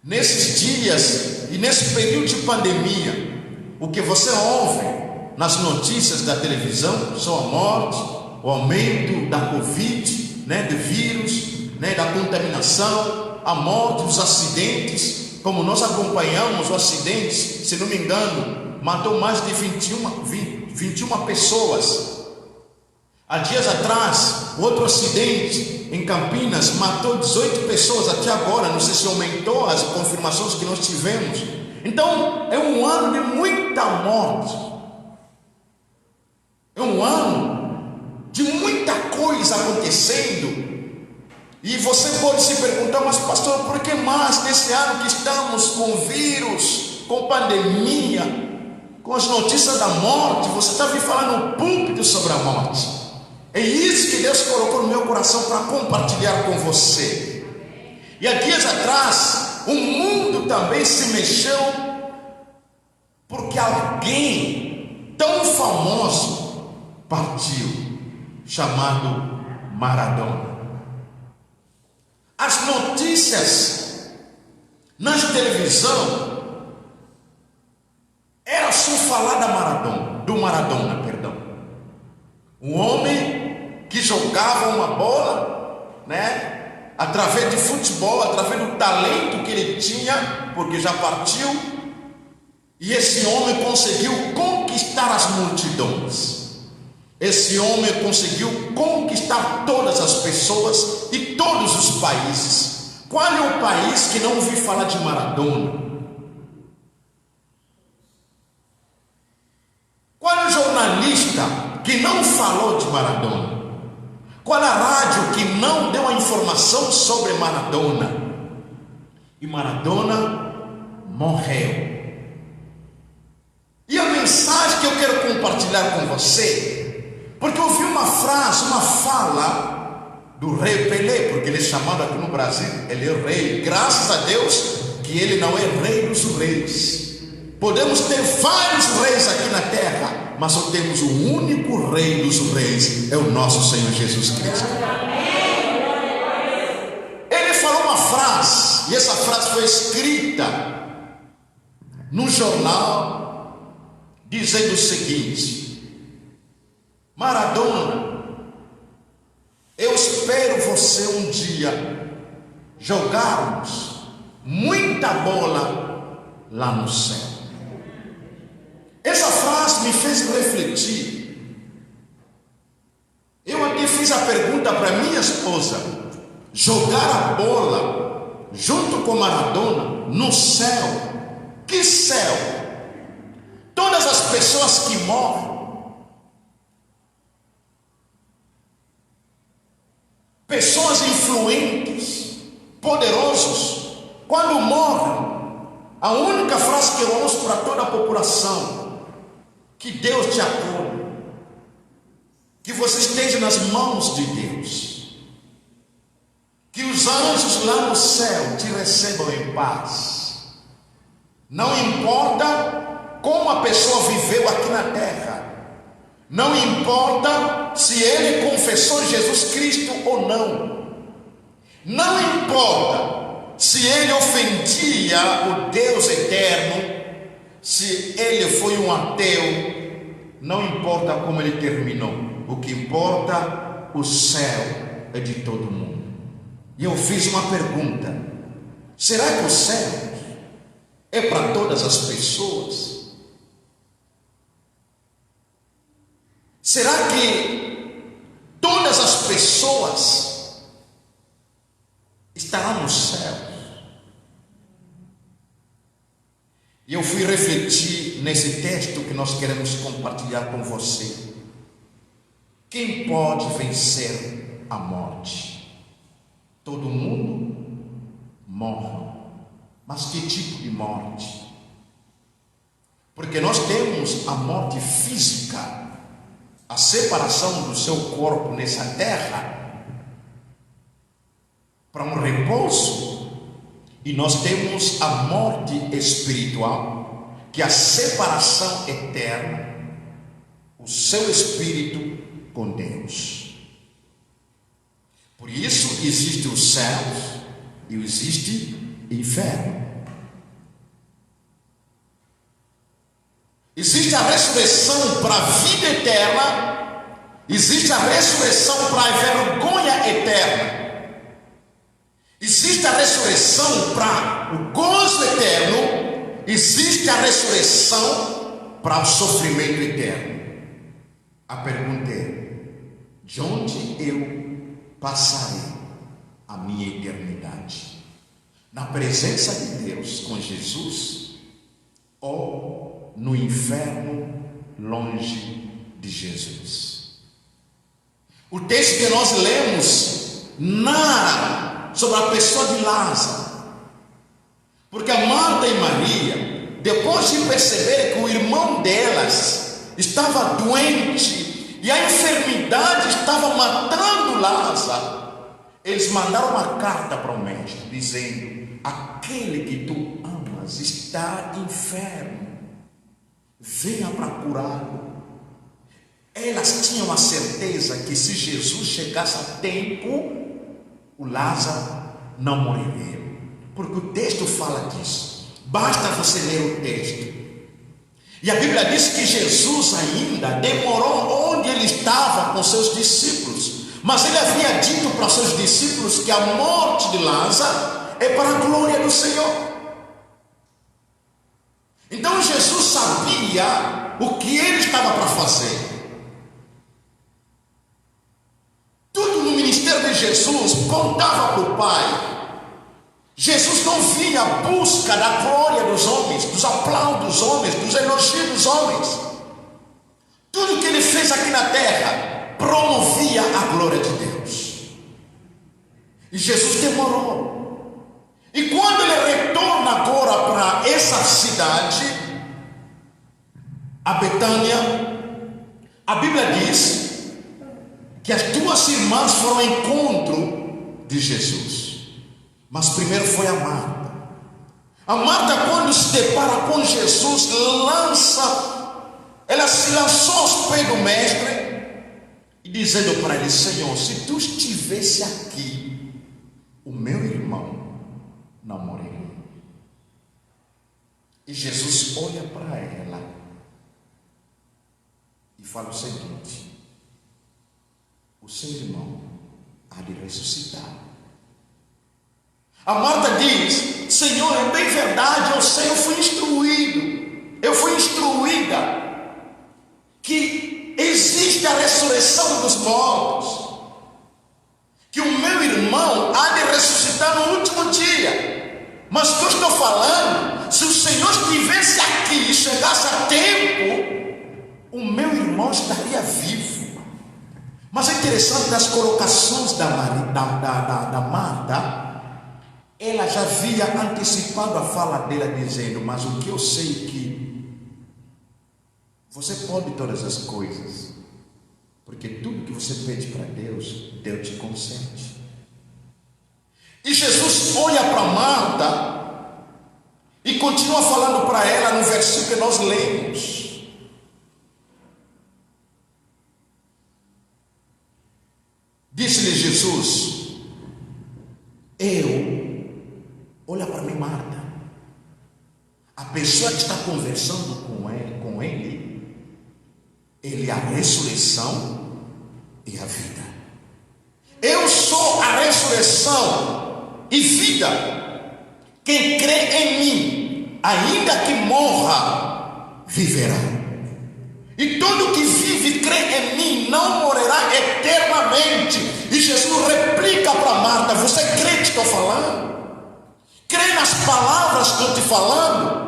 nesses dias e nesse período de pandemia, o que você ouve nas notícias da televisão são a morte, o aumento da Covid, né, do vírus, né, da contaminação, a morte, os acidentes. Como nós acompanhamos o acidente, se não me engano, matou mais de 21 pessoas. Há dias atrás, outro acidente em Campinas matou 18 pessoas até agora. Não sei se aumentou as confirmações que nós tivemos. Então, é um ano de muita morte. É um ano de muita coisa acontecendo. E você pode se perguntar, mas pastor, por que mais nesse ano que estamos com vírus, com pandemia, com as notícias da morte, você está me falando no púlpito sobre a morte? É isso que Deus colocou no meu coração para compartilhar com você. E há dias atrás, o mundo também se mexeu, porque alguém tão famoso partiu, chamado Maradona. As notícias na televisão era só falar do Maradona, perdão. Um homem que jogava uma bola, né, através de futebol, através do talento que ele tinha, porque já partiu, e esse homem conseguiu conquistar as multidões. Esse homem conseguiu conquistar todas as pessoas e todos os países. Qual é o país que não ouviu falar de Maradona? Qual é o jornalista falou de Maradona? Qual a rádio que não deu a informação sobre Maradona? E Maradona morreu. E a mensagem que eu quero compartilhar com você, porque eu vi uma frase, uma fala do rei Pelé, porque ele é chamado aqui no Brasil, ele é rei, graças a Deus que ele não é rei dos reis. Podemos ter vários reis aqui na terra, mas só temos o único rei dos reis, é o nosso Senhor Jesus Cristo. Ele falou uma frase, e essa frase foi escrita num jornal, dizendo o seguinte: Maradona, eu espero você um dia jogarmos muita bola lá no céu. Essa frase me fez refletir. Eu aqui fiz a pergunta para minha esposa: jogar a bola junto com Maradona no céu? Que céu? Todas as pessoas que morrem, pessoas influentes, poderosos, quando morrem, a única frase que eu ouço para toda a população: que Deus te acolha, que você esteja nas mãos de Deus, que os anjos lá no céu te recebam em paz. Não importa como a pessoa viveu aqui na terra, não importa se ele confessou Jesus Cristo ou não, não importa se ele ofendia o Deus eterno, se ele foi um ateu, não importa como ele terminou, o que importa, o céu é de todo mundo. E eu fiz uma pergunta: será que o céu é para todas as pessoas? Será que todas as pessoas estarão no céu? E eu fui refletir nesse texto que nós queremos compartilhar com você. Quem pode vencer a morte? Todo mundo morre. Mas que tipo de morte? Porque nós temos a morte física, a separação do seu corpo nessa terra para um repouso. E nós temos a morte espiritual, que é a separação eterna, o seu espírito com Deus. Por isso existe o céu e existe o inferno. Existe a ressurreição para a vida eterna, existe a ressurreição para a vergonha eterna. Existe a ressurreição para o gozo eterno, existe a ressurreição para o sofrimento eterno. A pergunta é: de onde eu passarei a minha eternidade? Na presença de Deus com Jesus, ou no inferno longe de Jesus? O texto que nós lemos narra sobre a pessoa de Lázaro, porque a Marta e Maria, depois de perceber que o irmão delas estava doente e a enfermidade estava matando Lázaro, eles mandaram uma carta para o mestre dizendo: aquele que tu amas está enfermo, venha para curá-lo. Elas tinham a certeza que se Jesus chegasse a tempo, o Lázaro não morreria, porque o texto fala disso. Basta você ler o texto. E a Bíblia diz que Jesus ainda demorou onde ele estava com seus discípulos, mas ele havia dito para os seus discípulos que a morte de Lázaro é para a glória do Senhor. Então Jesus sabia o que ele estava para fazer. De Jesus contava para o Pai. Jesus não vinha à busca da glória dos homens, dos aplausos dos homens, dos elogios dos homens. Tudo que ele fez aqui na terra promovia a glória de Deus. E Jesus demorou. E quando ele retorna agora para essa cidade, a Betânia, a Bíblia diz que as duas irmãs foram ao encontro de Jesus. Mas primeiro foi a Marta. A Marta, quando se depara com Jesus, ela se lançou aos pés do mestre e dizendo para ele: Senhor, se tu estivesse aqui, o meu irmão não morreria. E Jesus olha para ela e fala o seguinte: o seu irmão há de ressuscitar. A Marta diz: Senhor, é bem verdade, eu sei, eu fui instruída que existe a ressurreição dos mortos, que o meu irmão há de ressuscitar no último dia. Mas o que eu estou falando, se o Senhor estivesse aqui e chegasse a tempo, o meu irmão estaria vivo. Mas é interessante das colocações da Marta. Ela já havia antecipado a fala dela dizendo: mas o que eu sei é que você pode todas as coisas, porque tudo que você pede para Deus, Deus te concede. E Jesus olha para Marta e continua falando para ela no versículo que nós lemos. Disse-lhe Jesus: olha para mim, Marta, a pessoa que está conversando com ele é a ressurreição e a vida. Eu sou a ressurreição e vida. Quem crê em mim, ainda que morra, viverá. E todo que vive e crê em mim não morrerá eternamente. E Jesus replica para Marta: você crê que estou falando? Crê nas palavras que estou te falando?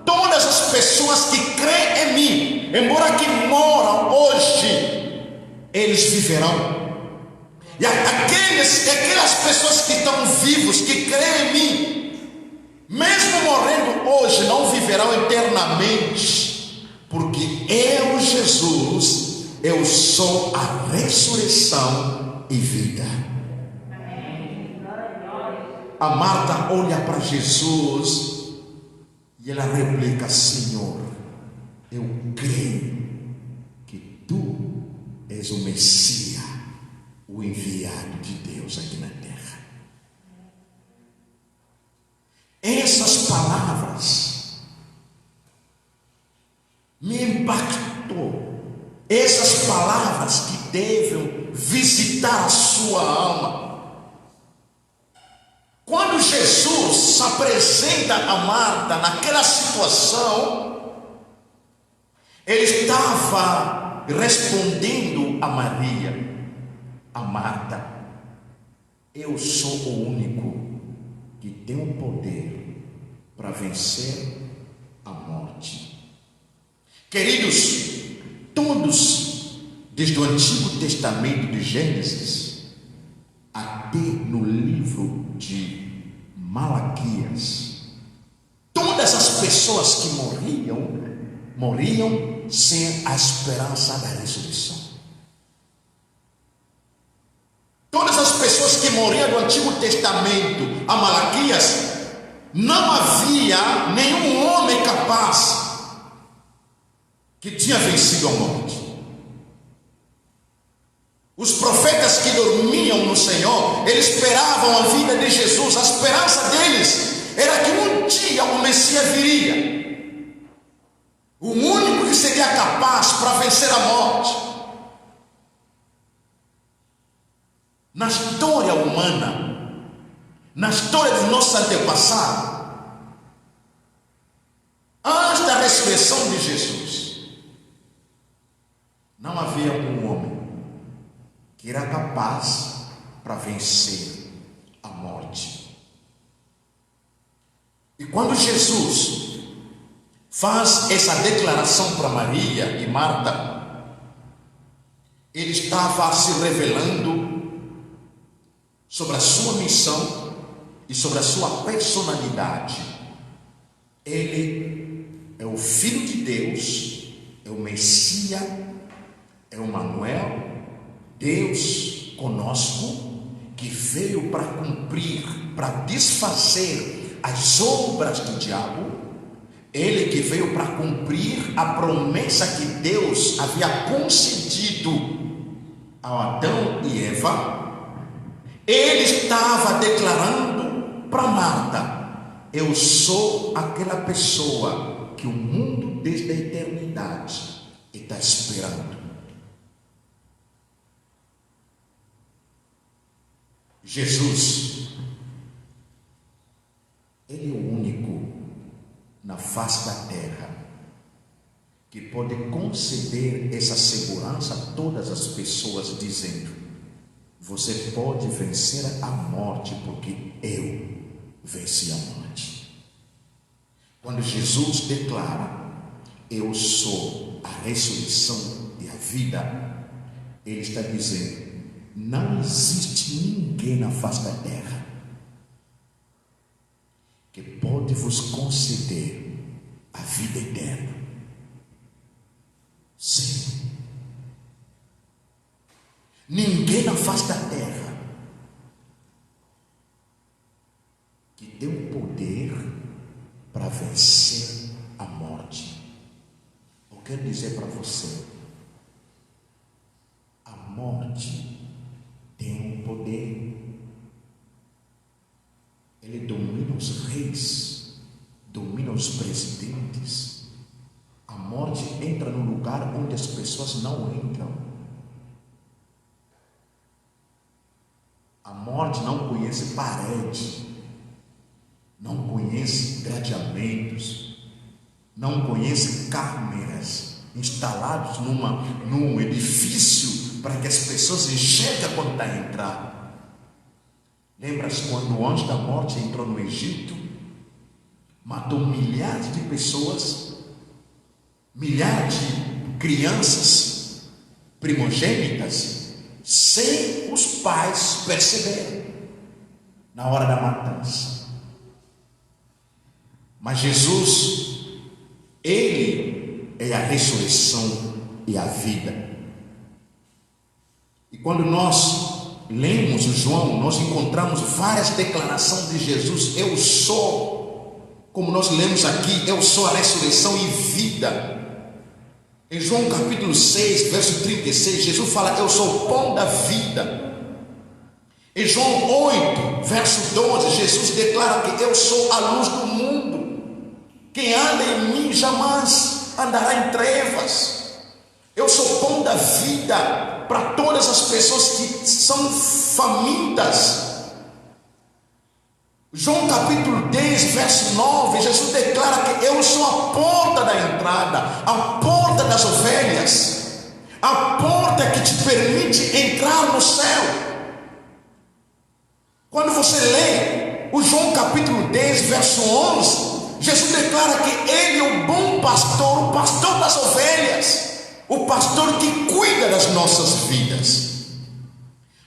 Todas as pessoas que creem em mim, embora que moram hoje, eles viverão. E aquelas pessoas que estão vivos, que creem em mim, mesmo morrendo hoje, não viverão eternamente, porque eu, Jesus, eu sou a ressurreição e vida. A Marta olha para Jesus e ela replica: Senhor, eu creio que tu és o Messias, o enviado de Deus aqui na terra. Essas palavras me impactou. Essas palavras que devem visitar a sua alma. Quando Jesus se apresenta a Marta naquela situação, ele estava respondendo a Maria, a Marta: eu sou o único que tem o poder para vencer a morte. Queridos, todos, desde o Antigo Testamento de Gênesis até no livro de Malaquias, todas as pessoas que morriam sem a esperança da ressurreição. Todas as pessoas que morriam do Antigo Testamento a Malaquias, não havia nenhum homem capaz que tinha vencido a morte. Os profetas que dormiam no Senhor, eles esperavam a vida de Jesus. A esperança deles era que um dia o Messias viria, o único que seria capaz para vencer a morte. Na história humana, na história do nosso antepassado, antes da ressurreição de Jesus, não havia um homem que era capaz para vencer a morte. E quando Jesus faz essa declaração para Maria e Marta, ele estava se revelando sobre a sua missão e sobre a sua personalidade. Ele é o Filho de Deus, é o Messias, é o Manuel, Deus conosco, que veio para cumprir, para desfazer as obras do diabo. Ele que veio para cumprir a promessa que Deus havia concedido a Adão e Eva. Ele estava declarando para Marta: eu sou aquela pessoa que o mundo desde a eternidade está esperando. Jesus, ele é o único na face da terra que pode conceder essa segurança a todas as pessoas, dizendo: você pode vencer a morte, porque eu venci a morte. Quando Jesus declara: eu sou a ressurreição e a vida, ele está dizendo: não existe ninguém na face da terra que pode vos conceder a vida eterna. Sim. Ninguém na face da terra que tem o poder para vencer a morte. Eu quero dizer para você: a morte tem um poder. Ele domina os reis, domina os presidentes. A morte entra no lugar onde as pessoas não entram. A morte não conhece parede, não conhece gradeamentos, não conhece câmeras instalados num edifício para que as pessoas enxergam quando está a entrar. Lembra-se quando o anjo da morte entrou no Egito, matou milhares de pessoas, milhares de crianças primogênitas, sem os pais perceberem na hora da matança. Mas Jesus, ele é a ressurreição e a vida. E quando nós lemos João, nós encontramos várias declarações de Jesus: eu sou, como nós lemos aqui, eu sou a ressurreição e vida. Em João capítulo 6, verso 36, Jesus fala: eu sou o pão da vida. Em João 8, verso 12, Jesus declara que eu sou a luz do mundo. Quem anda em mim jamais andará em trevas. Eu sou o pão da vida para todas as pessoas que são famintas. João capítulo 10, verso 9, Jesus declara que eu sou a porta da entrada, a porta das ovelhas, a porta que te permite entrar no céu. Quando você lê o João capítulo 10, verso 11, Jesus declara que ele é o bom pastor, o pastor das ovelhas, o pastor que cuida das nossas vidas.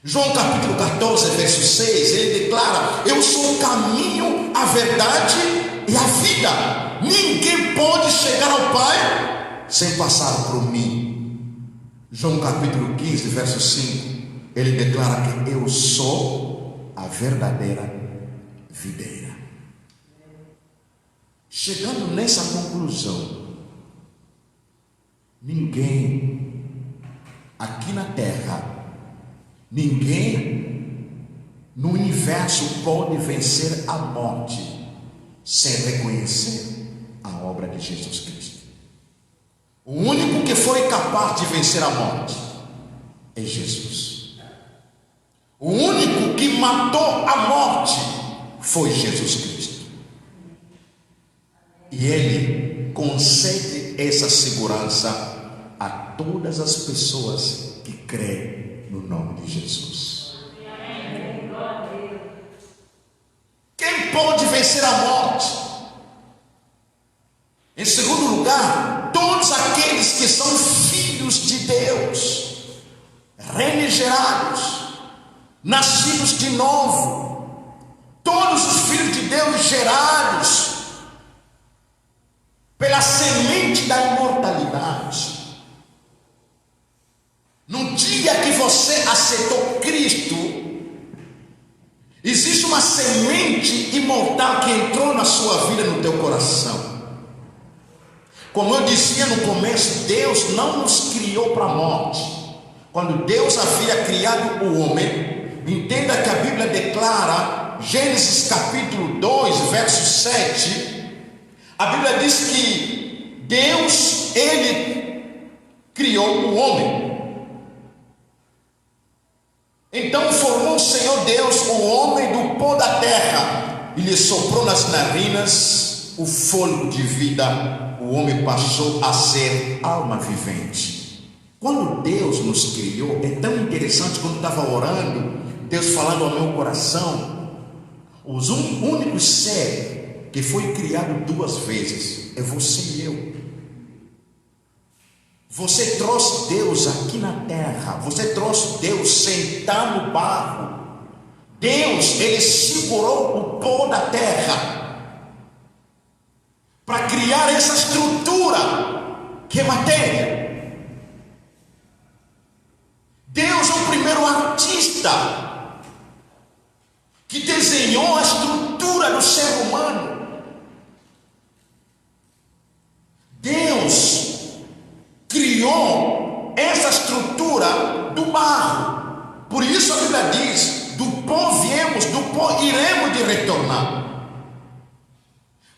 João capítulo 14, verso 6, ele declara: eu sou o caminho, a verdade e a vida. Ninguém pode chegar ao Pai sem passar por mim. João capítulo 15, verso 5, ele declara que eu sou a verdadeira videira. Chegando nessa conclusão, ninguém aqui na terra, ninguém no universo pode vencer a morte sem reconhecer a obra de Jesus Cristo. O único que foi capaz de vencer a morte é Jesus. O único que matou a morte foi Jesus Cristo. E Ele concede essa segurança a todas as pessoas que creem no nome de Jesus. Quem pode vencer a morte? Em segundo lugar, todos aqueles que são filhos de Deus. regerados, nascidos de novo, todos os filhos de Deus gerados pela semente da imortalidade. No dia que você aceitou Cristo, existe uma semente imortal que entrou na sua vida, no teu coração. Como eu dizia no começo, Deus não nos criou para a morte. Quando Deus havia criado o homem, entenda que a Bíblia declara, Gênesis capítulo 2, verso 7, a Bíblia diz que Deus, Ele criou o homem. Então formou o Senhor Deus o homem do pó da terra e lhe soprou nas narinas o fôlego de vida. O homem passou a ser alma vivente. Quando Deus nos criou, é tão interessante. Quando eu estava orando, Deus falando ao meu coração, os únicos ser que foi criado 2 vezes é você e eu. Você trouxe Deus aqui na terra, você trouxe Deus sentar no barro. Deus, Ele segurou o pó da terra para criar essa estrutura que é matéria. Deus é o primeiro artista que desenhou a estrutura do ser humano. Deus criou essa estrutura do barro. Por isso a Bíblia diz: do pó viemos, do pó iremos de retornar.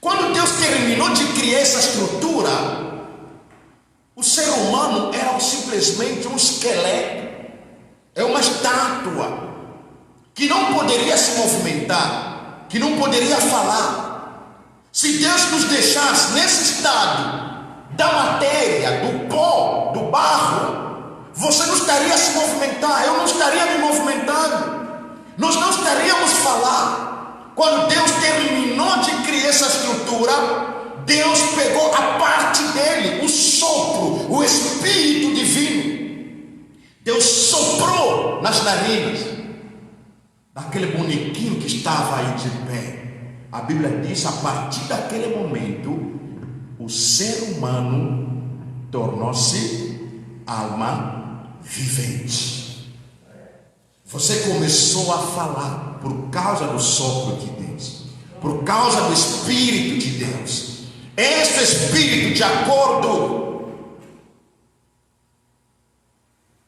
Quando Deus terminou de criar essa estrutura, o ser humano era simplesmente um esqueleto, é uma estátua que não poderia se movimentar, que não poderia falar. Se Deus nos deixasse nesse estado da matéria, do pó, do barro, você não estaria a se movimentar, eu não estaria me movimentando, nós não estaríamos falando. Quando Deus terminou de criar essa estrutura, Deus pegou a parte dele, o sopro, o Espírito Divino. Deus soprou nas narinas daquele bonequinho que estava aí de pé. A Bíblia diz: a partir daquele momento, o ser humano tornou-se alma vivente. Você começou a falar por causa do sopro de Deus, por causa do Espírito de Deus. Este Espírito, de acordo,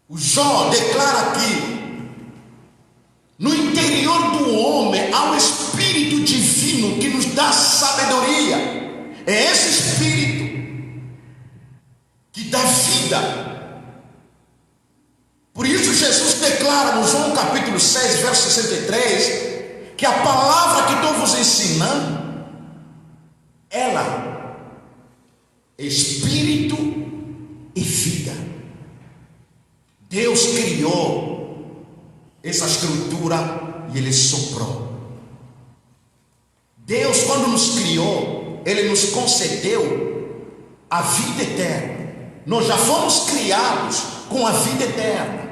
o Jó declara aqui, no interior do homem há um Espírito divino que nos dá sabedoria. É esse Espírito que dá vida. Por isso Jesus declara no João capítulo 6, verso 63, que a palavra que estou vos ensinando, ela é Espírito e vida. Deus criou essa estrutura e Ele soprou. Deus, quando nos criou, Ele nos concedeu a vida eterna. Nós já fomos criados com a vida eterna,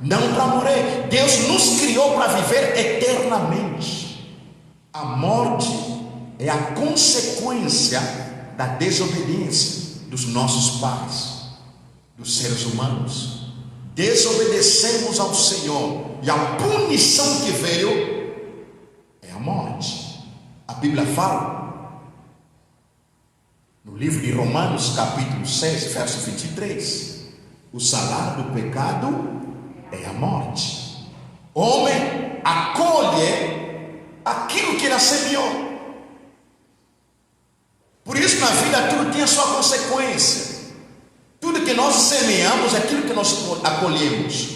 não para morrer. Deus nos criou para viver eternamente. A morte é a consequência da desobediência dos nossos pais, dos seres humanos. Desobedecemos ao Senhor e a punição que veio é a morte. A Bíblia fala no livro de Romanos capítulo 6, verso 23, o salário do pecado é a morte. O homem acolhe aquilo que ele semeou. Por isso na vida tudo tem a sua consequência. Tudo que nós semeamos é aquilo que nós acolhemos.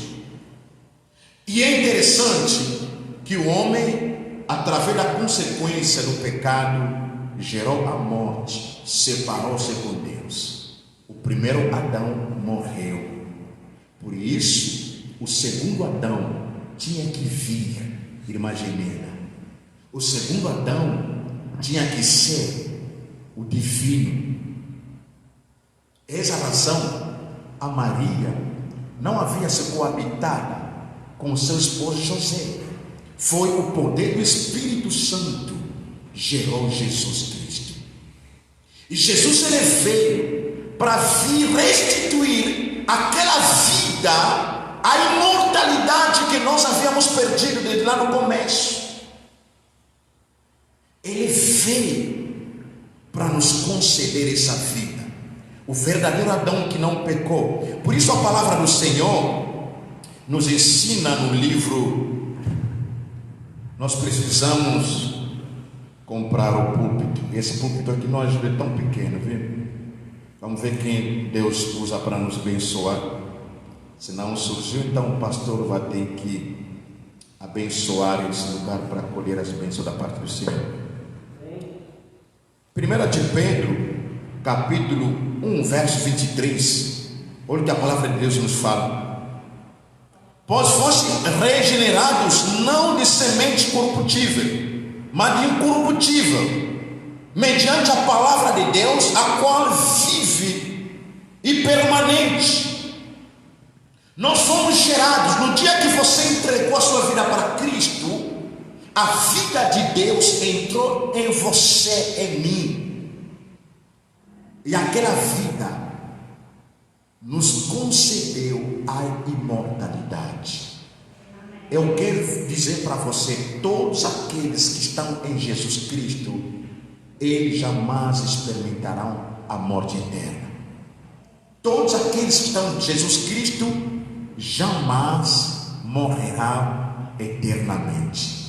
E é interessante que o homem, através da consequência do pecado, gerou a morte, separou-se com Deus. O primeiro Adão morreu. Por isso, o segundo Adão tinha que vir, irmã Geneira. O segundo Adão tinha que ser o divino. Essa razão, a Maria, não havia se coabitado com o seu esposo José. Foi o poder do Espírito Santo gerou Jesus Cristo. E Jesus ele veio para vir restituir aquela vida, a imortalidade que nós havíamos perdido desde lá no começo. Ele veio para nos conceder essa vida, o verdadeiro Adão que não pecou. Por isso a palavra do Senhor nos ensina no livro, nós precisamos comprar o púlpito. Esse púlpito aqui não ajuda, é tão pequeno, viu? Vamos ver quem Deus usa para nos abençoar. Se não surgiu, então o pastor vai ter que abençoar esse lugar para colher as bênçãos da parte do Senhor. 1 de Pedro, capítulo 1, verso 23. Olha o que a palavra de Deus nos fala. Pois foste regenerados não de semente corruptível, mas de incorruptível, mediante a palavra de Deus, a qual vive e permanente. Nós fomos gerados no dia que você entregou a sua vida para Cristo. A vida de Deus entrou em você, em mim, e aquela vida nos concedeu a imortalidade. Eu quero dizer para você, todos aqueles que estão em Jesus Cristo, eles jamais experimentarão a morte eterna. Todos aqueles que estão em Jesus Cristo jamais morrerão eternamente.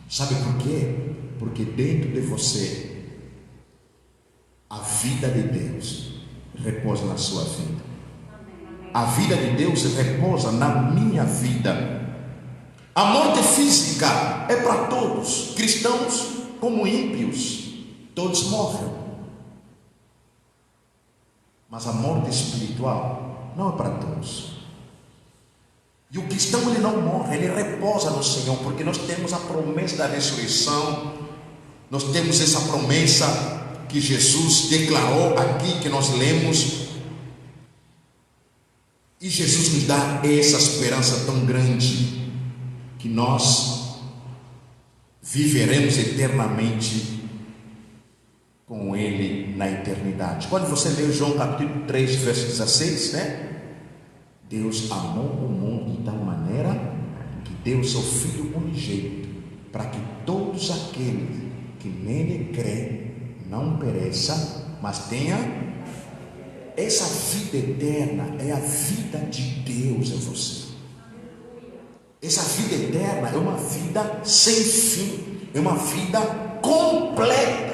Sabe por quê? Porque dentro de você a vida de Deus repousa na sua vida. A vida de Deus repousa na minha vida. A morte física é para todos, cristãos como ímpios, todos morrem. Mas a morte espiritual não é para todos. E o cristão ele não morre, ele repousa no Senhor, porque nós temos a promessa da ressurreição. Nós temos essa promessa que Jesus declarou aqui, que nós lemos. E Jesus nos dá essa esperança tão grande, que nós viveremos eternamente com Ele na eternidade. Quando você lê João capítulo 3, verso 16, né? Deus amou o mundo de tal maneira que deu o seu Filho unigênito, para que todos aqueles que nele crêem não pereça, mas tenha essa vida eterna. É a vida de Deus em você. Essa vida eterna é uma vida sem fim, é uma vida completa.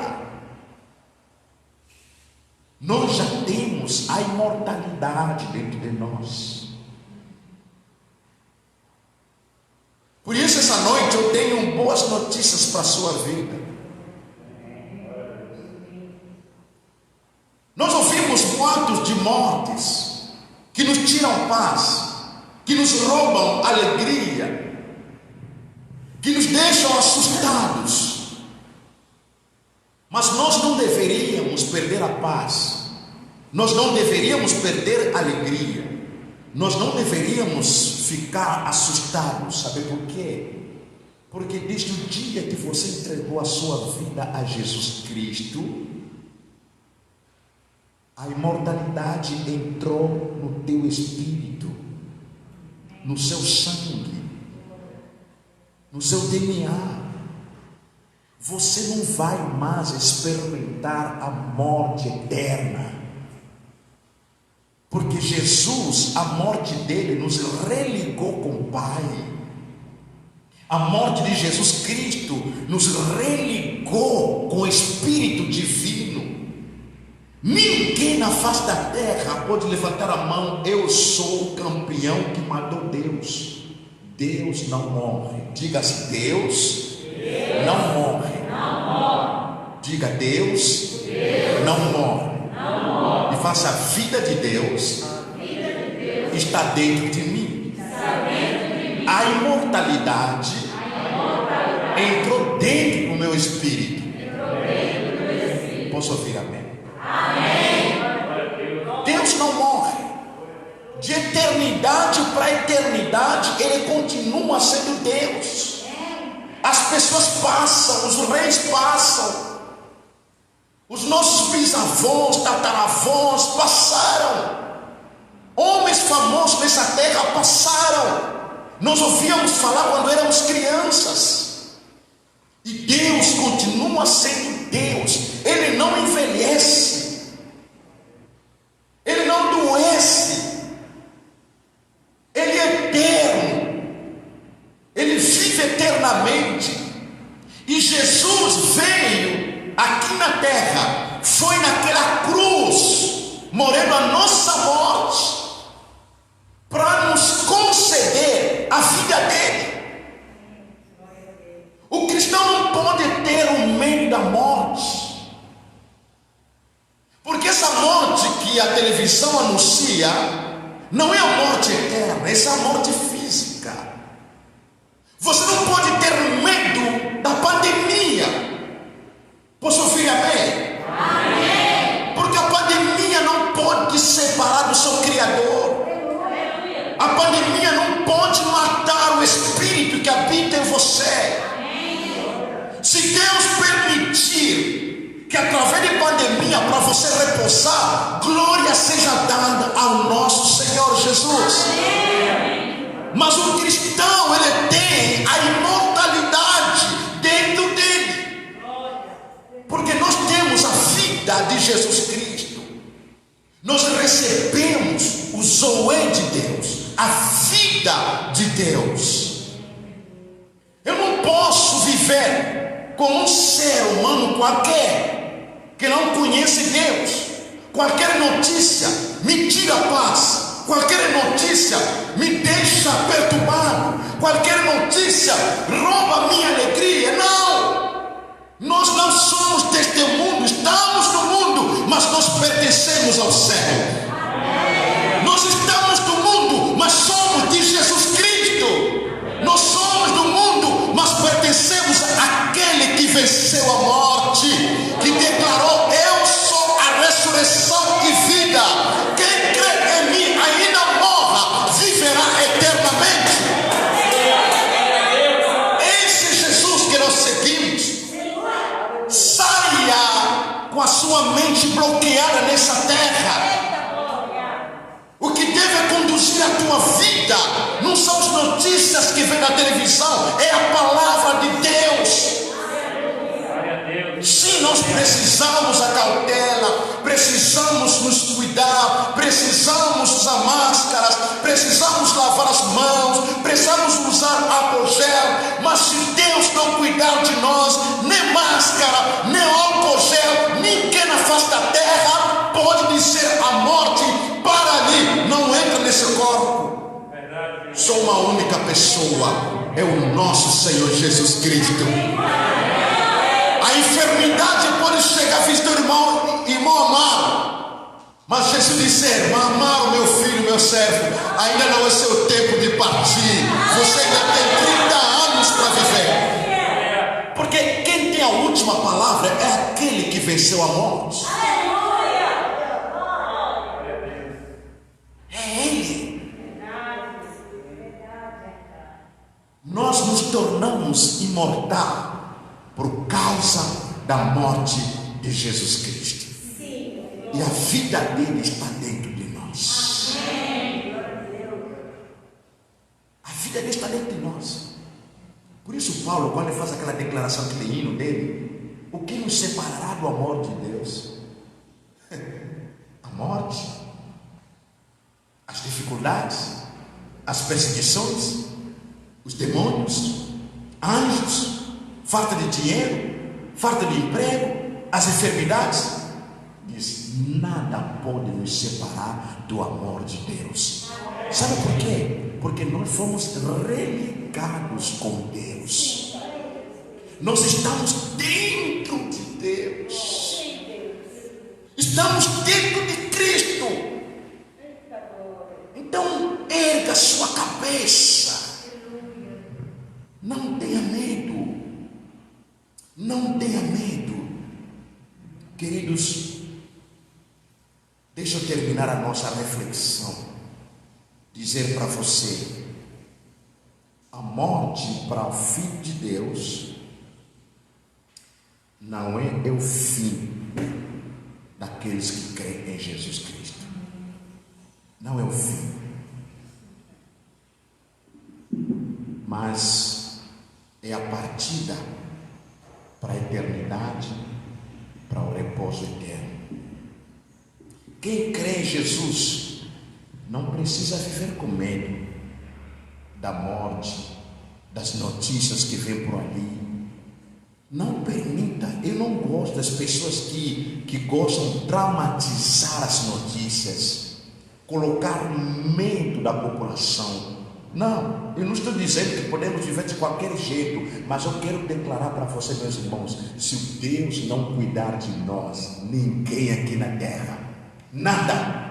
Nós já temos a imortalidade dentro de nós. Por isso essa noite eu tenho boas notícias para a sua vida. Nós ouvimos boatos de mortes que nos tiram paz, que nos roubam alegria, que nos deixam assustados. Mas nós não deveríamos perder a paz, nós não deveríamos perder a alegria, nós não deveríamos ficar assustados. Sabe por quê? Porque desde o dia que você entregou a sua vida a Jesus Cristo, a imortalidade entrou no teu espírito, no seu sangue, no seu DNA. Você não vai mais experimentar a morte eterna, porque Jesus, a morte dele nos religou com o Pai. A morte de Jesus Cristo nos religou com o Espírito Divino. Ninguém na face da terra pode levantar a mão: eu sou o campeão que matou Deus. Deus não morre. Diga-se: Deus não morre. Diga: Deus não morre. E faça: a vida de Deus está dentro de mim. A imortalidade entrou dentro do meu espírito. Posso ouvir amém? Deus não morre. De eternidade para a eternidade, Ele continua sendo Deus. As pessoas passam, os reis passam, os nossos bisavós, tataravós passaram, homens famosos nessa terra passaram. Nós ouvíamos falar quando éramos crianças. E Deus continua sendo Deus. Ele não envelhece, Ele não adoece, Ele é eterno, Ele vive eternamente. E Jesus veio aqui na terra, foi naquela cruz, morrendo a nossa morte, para nos conceder a vida dele. O cristão não pode ter o medo da morte, porque essa morte que a televisão anuncia não é a morte eterna, essa é a morte física. Você não pode ter medo da pandemia. Posso ouvir amém? Amém. Porque a pandemia não pode te separar do seu Criador. A pandemia não pode matar o Espírito que habita em você. Se Deus permitir que através de pandemia para você repousar, glória seja dada ao nosso Senhor Jesus. Mas o cristão, ele tem a imortalidade dentro dele, porque nós temos a vida de Jesus Cristo. Nós recebemos o Zoe de Deus, a vida de Deus. Eu não posso viver com um ser humano qualquer que não conhece Deus. Qualquer notícia me tira a paz, qualquer notícia me deixa perturbado, qualquer notícia rouba minha alegria. Não, nós não somos deste mundo, estamos no mundo, mas nós pertencemos ao céu. Nós estamos no mundo, mas somos de Jesus Cristo. Nós somos do mundo, mas pertencemos àquele que venceu a morte, que declarou: eu sou a ressurreição e vida. Quem crê em mim, ainda morra, viverá eternamente. Esse é Jesus que nós seguimos. Saia com a sua mente bloqueada nessa terra. O que deve conduzir a tua vida não são as notícias que vêm na televisão, é a palavra de Deus. Sim, nós precisamos a cautela, precisamos nos cuidar, precisamos usar máscaras, precisamos lavar as mãos, precisamos usar álcool gel. Mas se Deus não cuidar de nós, nem máscara, nem álcool gel, ninguém na face da terra pode dizer a morte: para ali, não entra nesse corpo. Só uma única pessoa, é o nosso Senhor Jesus Cristo. A enfermidade pode chegar, visto irmão amado, mas Jesus disse: irmão amado, meu filho, meu servo, ainda não é seu tempo de partir. Você ainda tem 30 anos para viver. Porque quem tem a última palavra é aquele que venceu a morte. É Ele. Nós nos tornamos imortais por causa da morte de Jesus Cristo. E a vida dele está dentro de nós. A vida dele está dentro de nós. Por isso Paulo, quando ele faz aquela declaração que tem hino dele: o que nos separará do amor de Deus? A morte, as dificuldades, as perseguições, os demônios, anjos, falta de dinheiro, falta de emprego, as enfermidades. Diz: nada pode nos separar do amor de Deus. Sabe por quê? Porque nós fomos religados com Deus. Nós estamos dentro de Deus. Estamos dentro de Cristo. Então erga sua cabeça. Não tenha medo. Não tenha medo. Queridos, deixa eu terminar a nossa reflexão dizer para você: a morte para o Filho de Deus não é o fim daqueles que creem em Jesus Cristo. Não é o fim, mas é a partida para a eternidade, para o repouso eterno. Quem crê em Jesus não precisa viver com medo da morte, das notícias que vêm por ali. Não permita. Eu não gosto das pessoas que gostam de dramatizar as notícias, colocar medo da população. Não, eu não estou dizendo que podemos viver de qualquer jeito, mas eu quero declarar para você, meus irmãos: se Deus não cuidar de nós, ninguém aqui na terra, nada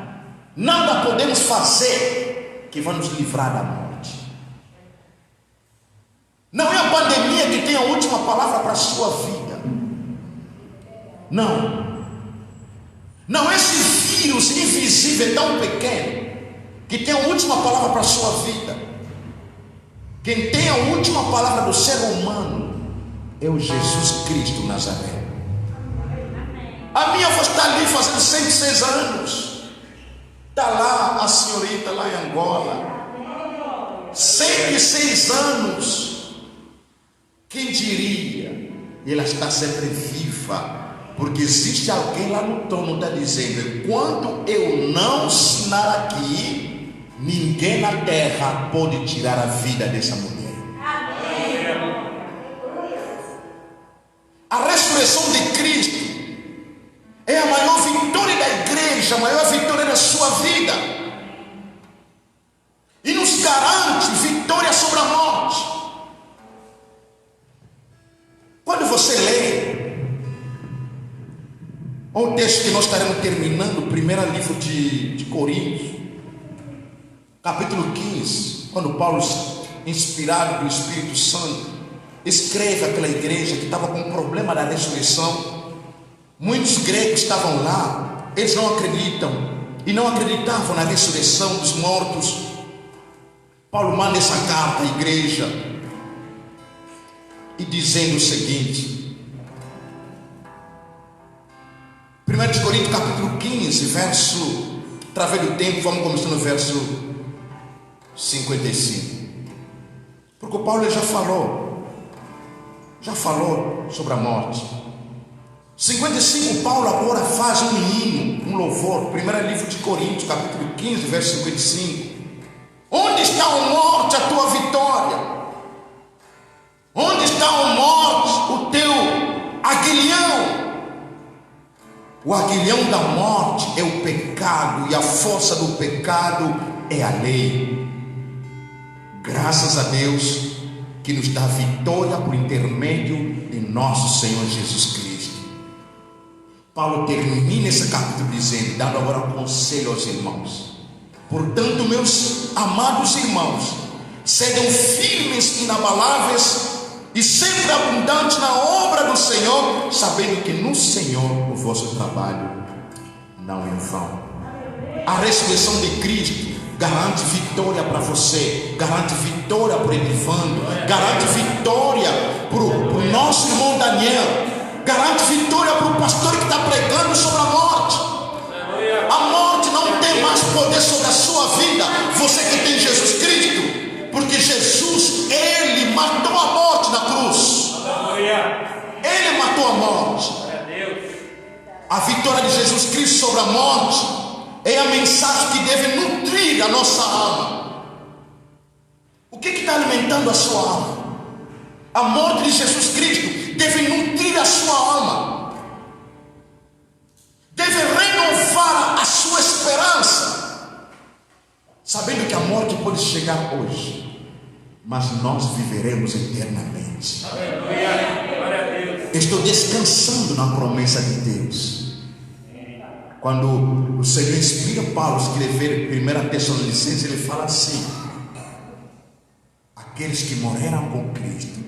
podemos fazer que vai nos livrar da morte. Não é a pandemia que tem a última palavra para a sua vida. Não é esse vírus invisível tão pequeno que tem a última palavra para a sua vida. Quem tem a última palavra do ser humano é o Jesus Cristo Nazaré. A minha avó está ali fazendo 106 anos. Está lá a senhorita lá em Angola, 106 anos. Quem diria? E ela está sempre viva, porque existe alguém lá no trono que está dizendo: enquanto eu não assinar aqui, ninguém na terra pode tirar a vida dessa mulher. A ressurreição de Cristo é a maior vitória da igreja, a maior vitória da sua vida, e nos garante vitória sobre a morte. Quando você lê o texto que nós estaremos terminando, o primeiro livro de Coríntios, capítulo 15, quando Paulo, inspirado pelo Espírito Santo, escreve àquela igreja que estava com um problema da ressurreição. Muitos gregos estavam lá, eles não acreditam e não acreditavam na ressurreição dos mortos. Paulo manda essa carta à igreja e dizendo o seguinte: 1 Coríntios capítulo 15, verso, através do tempo, vamos começar no verso 55, porque o Paulo já falou sobre a morte. 55, Paulo agora faz um hino, um louvor. Primeiro livro de Coríntios capítulo 15, verso 55: onde está, ó morte, a tua vitória? Onde está, ó morte, o teu aguilhão? O aguilhão da morte é o pecado, e a força do pecado é a lei. Graças a Deus que nos dá vitória por intermédio de nosso Senhor Jesus Cristo. Paulo termina esse capítulo dizendo, dando agora um conselho aos irmãos: portanto, meus amados irmãos, sejam firmes, inabaláveis e sempre abundantes na obra do Senhor, sabendo que no Senhor o vosso trabalho não é em vão. A ressurreição de Cristo garante vitória para você, garante vitória para o Edivando, garante vitória para o nosso irmão Daniel, garante vitória para o pastor que está pregando sobre a morte. A morte não tem mais poder sobre a sua vida, você que tem Jesus Cristo, porque Jesus, Ele matou a morte na cruz. Ele matou a morte. A vitória de Jesus Cristo sobre a morte é a mensagem que deve nutrir a nossa alma. O que está alimentando a sua alma? A morte de Jesus Cristo deve nutrir a sua alma, deve renovar a sua esperança, sabendo que a morte pode chegar hoje, mas nós viveremos eternamente. Estou descansando na promessa de Deus. Quando o Senhor inspira Paulo a escrever 1 Tessalonicenses, ele fala assim: aqueles que morreram com Cristo,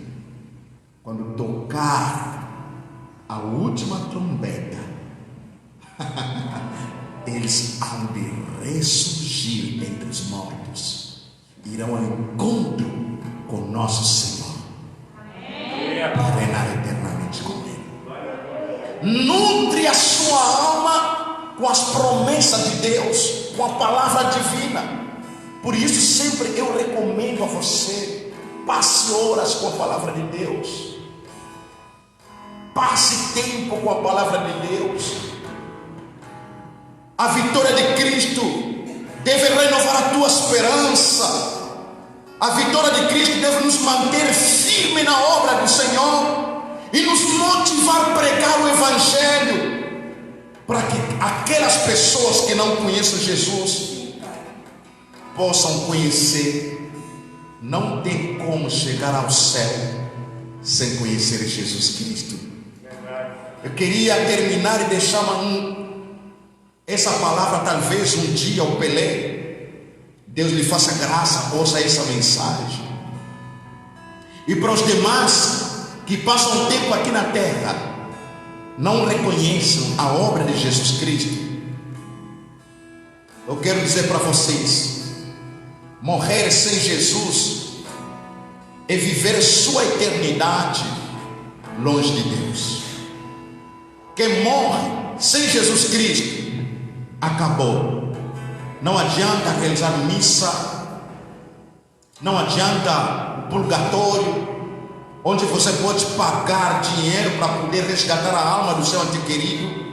quando tocar a última trombeta, eles hão de ressurgir entre os mortos, irão ao encontro com nosso Senhor, reinar eternamente com Ele. Nutre a sua alma com as promessas de Deus, com a palavra divina. Por isso sempre eu recomendo a você, passe horas com a palavra de Deus, passe tempo com a palavra de Deus. A vitória de Cristo deve renovar a tua esperança. A vitória de Cristo deve nos manter firme na obra do Senhor e nos motivar a pregar o Evangelho, para que aquelas pessoas que não conhecem Jesus possam conhecer. Não tem como chegar ao céu sem conhecer Jesus Cristo. Eu queria terminar e deixar essa palavra, talvez um dia o Pelé, Deus lhe faça graça, ouça essa mensagem. E para os demais que passam tempo aqui na terra, não reconheçam a obra de Jesus Cristo, eu quero dizer para vocês: morrer sem Jesus é viver sua eternidade longe de Deus. Quem morre sem Jesus Cristo acabou. Não adianta realizar missa, não adianta o purgatório, onde você pode pagar dinheiro para poder resgatar a alma do seu ente querido.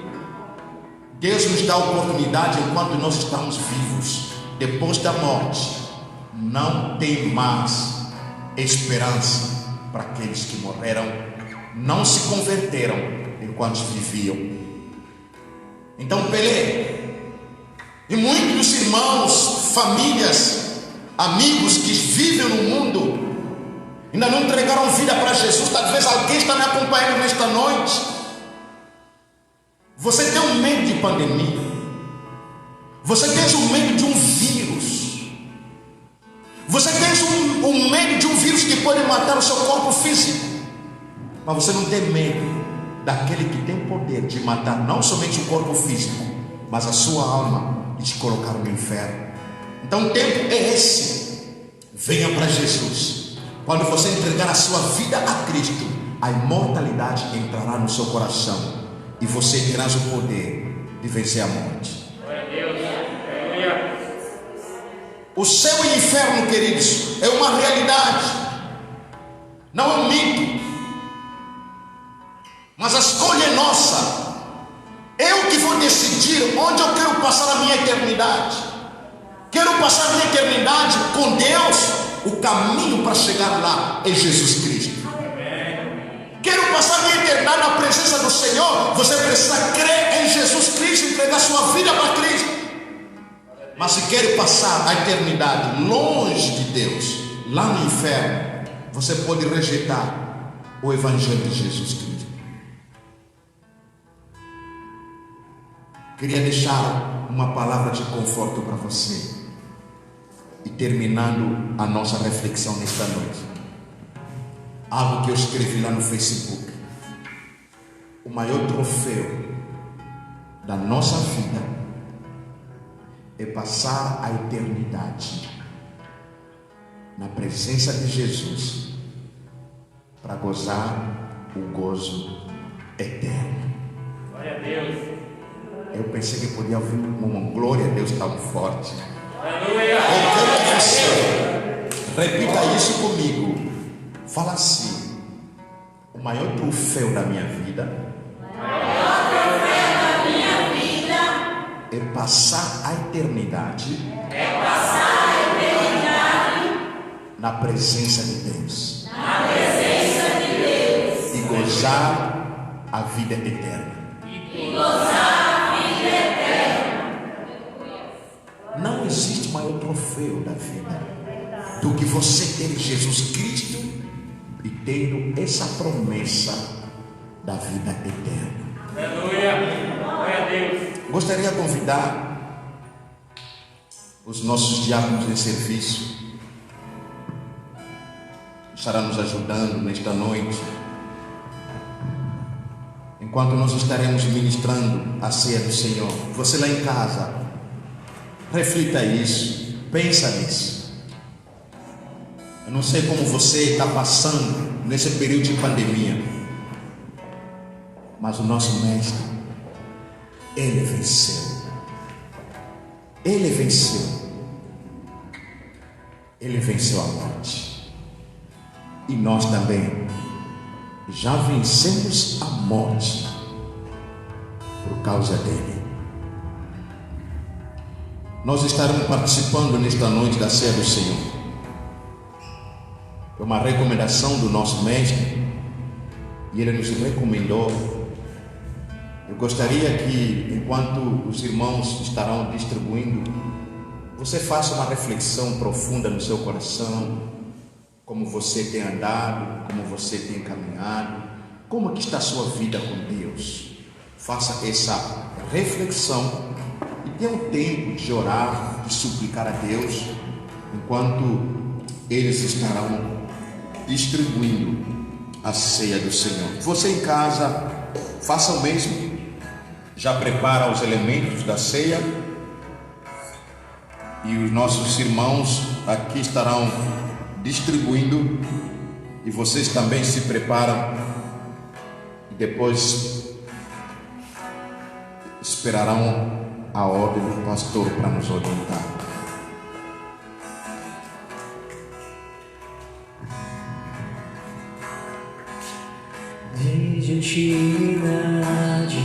Deus nos dá a oportunidade enquanto nós estamos vivos. Depois da morte não tem mais esperança para aqueles que morreram, não se converteram enquanto viviam. Então Pelé e muitos dos irmãos, famílias, amigos que vivem no mundo ainda não entregaram vida para Jesus. Talvez alguém está me acompanhando nesta noite. Você tem um medo de pandemia, você tem um medo de um vírus, você tem um medo de um vírus que pode matar o seu corpo físico, mas você não tem medo daquele que tem poder de matar não somente o corpo físico, mas a sua alma e te colocar no inferno. Então o tempo é esse. Venha para Jesus. Quando você entregar a sua vida a Cristo, a imortalidade entrará no seu coração e você terá o poder de vencer a morte. O céu e o inferno, queridos, é uma realidade, não é um mito. Mas a escolha é nossa. Eu que vou decidir onde eu quero passar a minha eternidade. Quero passar a minha eternidade com Deus. O caminho para chegar lá é Jesus Cristo. Quero passar a minha eternidade na presença do Senhor. Você precisa crer em Jesus Cristo, entregar sua vida para Cristo. Mas se quer passar a eternidade longe de Deus, lá no inferno, você pode rejeitar o Evangelho de Jesus Cristo. Queria deixar uma palavra de conforto para você. E terminando a nossa reflexão nesta noite, algo que eu escrevi lá no Facebook: o maior troféu da nossa vida é passar a eternidade na presença de Jesus, para gozar o gozo eterno. Glória a Deus. Eu pensei que podia ouvir uma glória a Deus tão forte. Aleluia. Eu quero que você repita isso comigo. Fala assim: o maior troféu da minha vida é passar a eternidade na presença de Deus e gozar a vida eterna. Não existe maior troféu da vida do que você ter Jesus Cristo e ter essa promessa da vida eterna. Aleluia. Glória a Deus. Gostaria de convidar os nossos diáconos de serviço, que estarão nos ajudando nesta noite. enquanto nós estaremos ministrando a ceia do Senhor. Você lá em casa, reflita isso, pensa nisso. Eu não sei como você está passando nesse período de pandemia, mas o nosso Mestre, Ele venceu. Ele venceu. Ele venceu a morte. E nós também já vencemos a morte por causa dele. Nós estaremos participando nesta noite da ceia do Senhor. É uma recomendação do nosso Mestre e ele nos recomendou. Eu gostaria que, enquanto os irmãos estarão distribuindo, você faça uma reflexão profunda no seu coração, como você tem andado, como você tem caminhado, como é que está a sua vida com Deus. Faça essa reflexão e tenha um tempo de orar, de suplicar a Deus, enquanto eles estarão distribuindo a ceia do Senhor. Você em casa, faça o mesmo. Já prepara os elementos da ceia e os nossos irmãos aqui estarão distribuindo e vocês também se preparam e depois esperarão a ordem do pastor para nos orientar. Desde antiguidade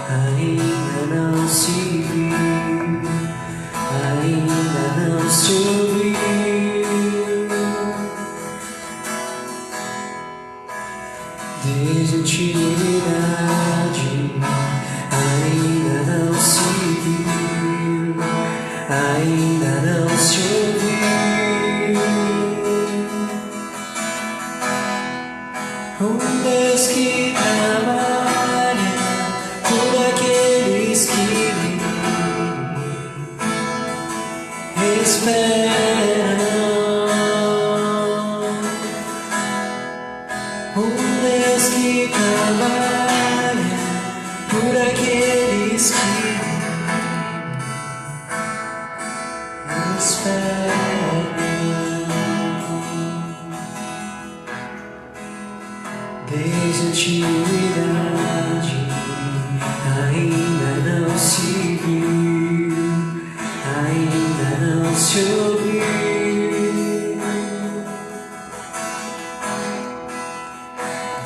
ainda não se viu, ainda não se ouviu. Desde antiguidade ainda não se viu, ainda não se ouviu. Um Deus que trabalha por aqueles que esperam. Um Deus que trabalha por aqueles que esperam. Desde a antiguidade ainda não se viu, ainda não se ouviu.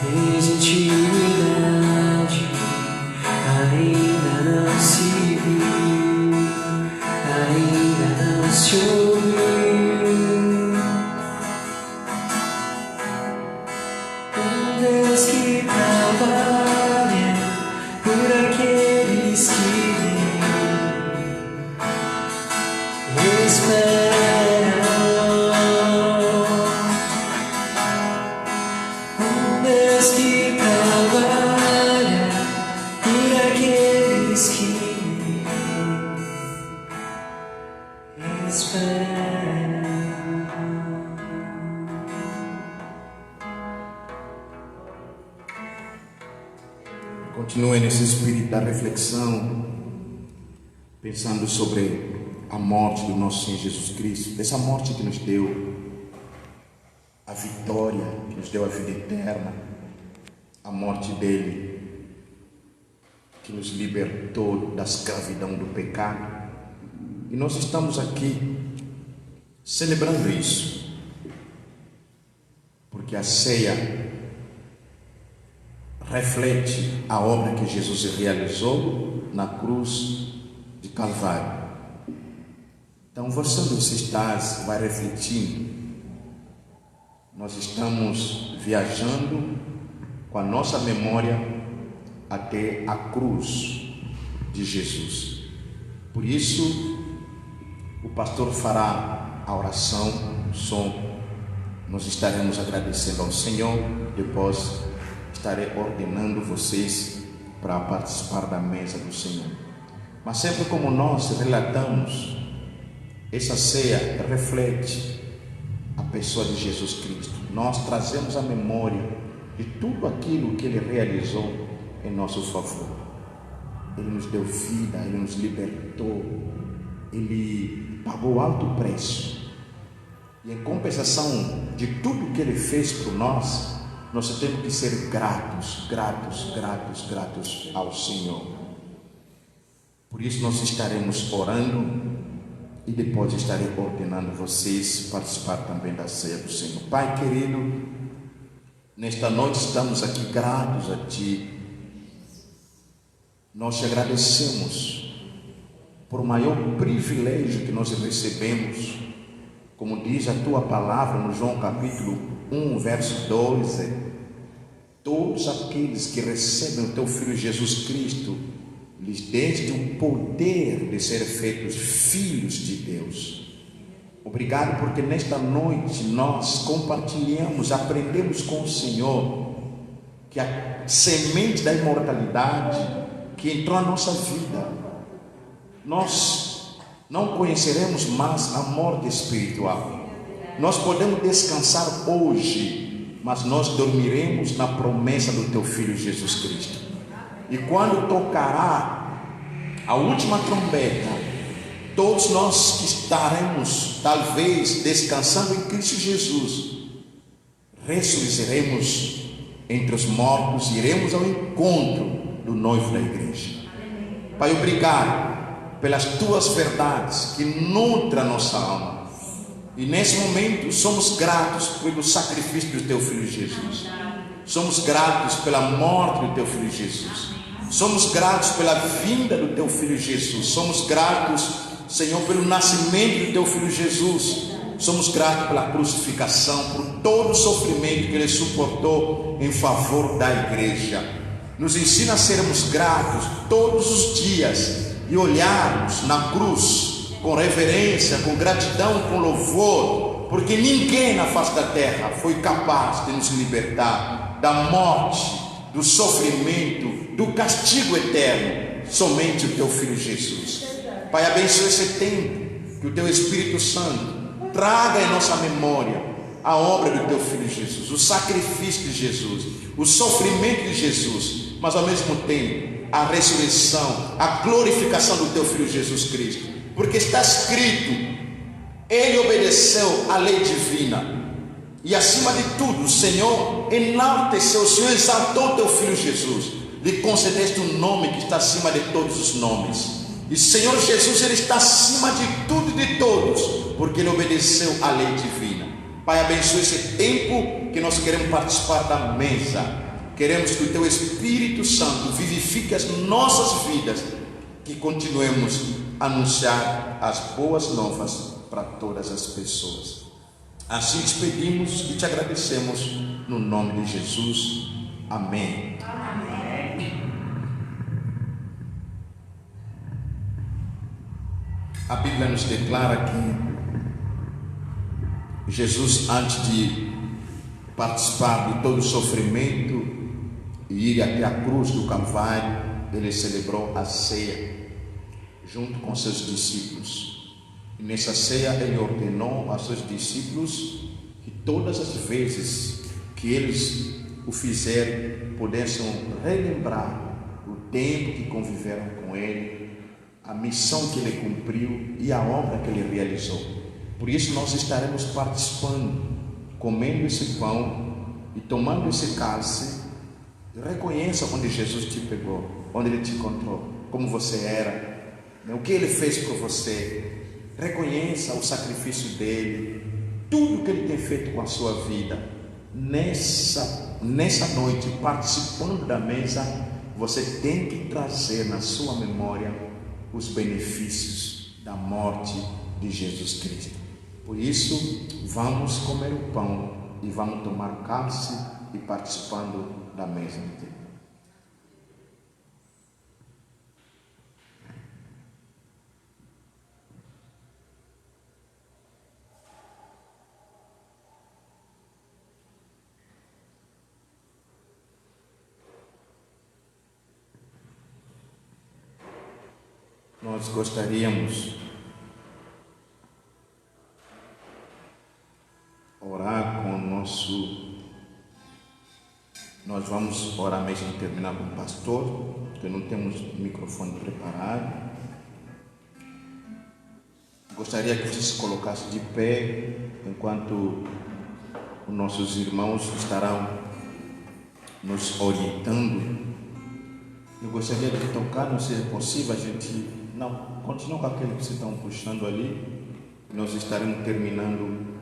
Desde a antiguidade ainda não se viu, ainda não se ouviu. Deus que trabalha por aqueles que esperam. Um Deus que trabalha por aqueles que esperam. Continue nesse espírito da reflexão, pensando sobre a morte do nosso Senhor Jesus Cristo, essa morte que nos deu a vitória, que nos deu a vida eterna, a morte dele, que nos libertou da escravidão do pecado. E nós estamos aqui celebrando isso, porque a ceia reflete a obra que Jesus realizou na cruz de Calvário. Então você onde você está vai refletindo. Nós estamos viajando com a nossa memória até a cruz de Jesus. Por isso o pastor fará a oração, o som. Nós estaremos agradecendo ao Senhor. Depois estarei ordenando vocês para participar da mesa do Senhor. Mas sempre como nós relatamos, essa ceia reflete a pessoa de Jesus Cristo. Nós trazemos a memória de tudo aquilo que Ele realizou em nosso favor. Ele nos deu vida, Ele nos libertou, Ele pagou alto preço. E em compensação de tudo que Ele fez por nós, nós temos que ser gratos ao Senhor. Por isso nós estaremos orando e depois estarei ordenando vocês participar também da ceia do Senhor. Pai querido, nesta noite estamos aqui gratos a Ti. Nós te agradecemos por o maior privilégio que nós recebemos, como diz a Tua palavra no João capítulo 1, verso 12: todos aqueles que recebem o Teu Filho Jesus Cristo, lhes deste o poder de ser feitos filhos de Deus. Obrigado porque nesta noite nós compartilhamos, aprendemos com o Senhor que a semente da imortalidade que entrou na nossa vida, nós não conheceremos mais a morte espiritual. Nós podemos descansar hoje, mas nós dormiremos na promessa do Teu Filho Jesus Cristo. E quando tocará a última trombeta, todos nós que estaremos talvez descansando em Cristo Jesus, ressuscitaremos entre os mortos e iremos ao encontro do noivo da igreja. Pai, obrigado pelas Tuas verdades que nutrem a nossa alma. E nesse momento somos gratos pelo sacrifício do Teu Filho Jesus. Somos gratos pela morte do Teu Filho Jesus. Somos gratos pela vinda do Teu Filho Jesus. Somos gratos, Senhor, pelo nascimento do Teu Filho Jesus. Somos gratos pela crucificação, por todo o sofrimento que Ele suportou em favor da igreja. Nos ensina a sermos gratos todos os dias e olharmos na cruz com reverência, com gratidão, com louvor, porque ninguém na face da terra foi capaz de nos libertar da morte, do sofrimento, do castigo eterno, somente o Teu Filho Jesus. Pai, abençoe esse tempo, que o Teu Espírito Santo traga em nossa memória a obra do Teu Filho Jesus, o sacrifício de Jesus, o sofrimento de Jesus, mas ao mesmo tempo a ressurreição, a glorificação do Teu Filho Jesus Cristo, porque está escrito: Ele obedeceu à lei divina e acima de tudo o Senhor enalteceu, o Senhor exaltou o Teu Filho Jesus, lhe concedeste um nome que está acima de todos os nomes. E Senhor Jesus, Ele está acima de tudo e de todos, porque Ele obedeceu à lei divina. Pai, abençoe esse tempo que nós queremos participar da mesa. Queremos que o Teu Espírito Santo vivifique as nossas vidas, que continuemos a anunciar as boas novas para todas as pessoas. Assim te pedimos e te agradecemos no nome de Jesus. Amém. A Bíblia nos declara que Jesus, antes de participar de todo o sofrimento e ir até a cruz do Calvário, Ele celebrou a ceia junto com seus discípulos. E nessa ceia Ele ordenou aos seus discípulos que todas as vezes que eles o fizerem, pudessem relembrar o tempo que conviveram com Ele, a missão que Ele cumpriu e a obra que Ele realizou. Por isso nós estaremos participando, comendo esse pão e tomando esse cálice. Reconheça onde Jesus te pegou, onde Ele te encontrou, como você era, o que Ele fez por você. Reconheça o sacrifício dEle, tudo que Ele tem feito com a sua vida. Nessa noite, participando da mesa, você tem que trazer na sua memória os benefícios da morte de Jesus Cristo. Por isso, vamos comer o pão e vamos tomar o cálice e participando da mesa de Deus. Nós gostaríamos orar com o nosso. Nós vamos orar mesmo e terminar com o pastor, porque não temos microfone preparado. Gostaria que você se colocasse de pé enquanto os nossos irmãos estarão nos orientando. Eu gostaria de tocar, não sei se é possível, a gente... Não, continua com aquele que vocês estão puxando ali. Nós estaremos terminando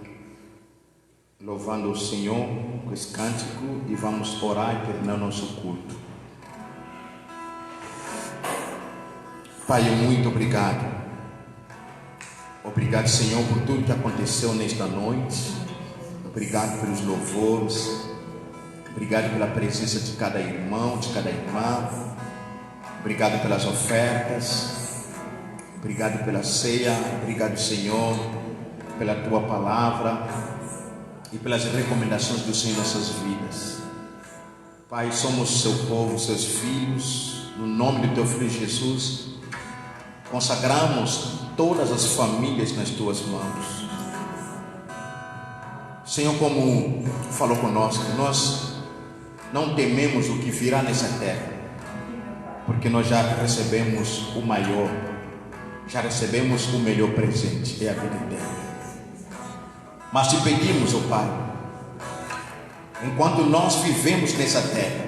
louvando o Senhor com esse cântico e vamos orar e terminar o nosso culto. Pai, muito obrigado. Obrigado, Senhor, por tudo que aconteceu nesta noite. Obrigado pelos louvores. Obrigado pela presença de cada irmão, de cada irmã. Obrigado pelas ofertas. Obrigado pela ceia. Obrigado, Senhor, pela Tua palavra e pelas recomendações do Senhor em nossas vidas. Pai, somos Seu povo, Seus filhos. No nome do Teu Filho Jesus, consagramos todas as famílias nas Tuas mãos. Senhor, como falou conosco, nós não tememos o que virá nessa terra, porque nós já recebemos o maior, já recebemos o melhor presente, é a vida eterna. Mas te pedimos, ó Pai, enquanto nós vivemos nessa terra,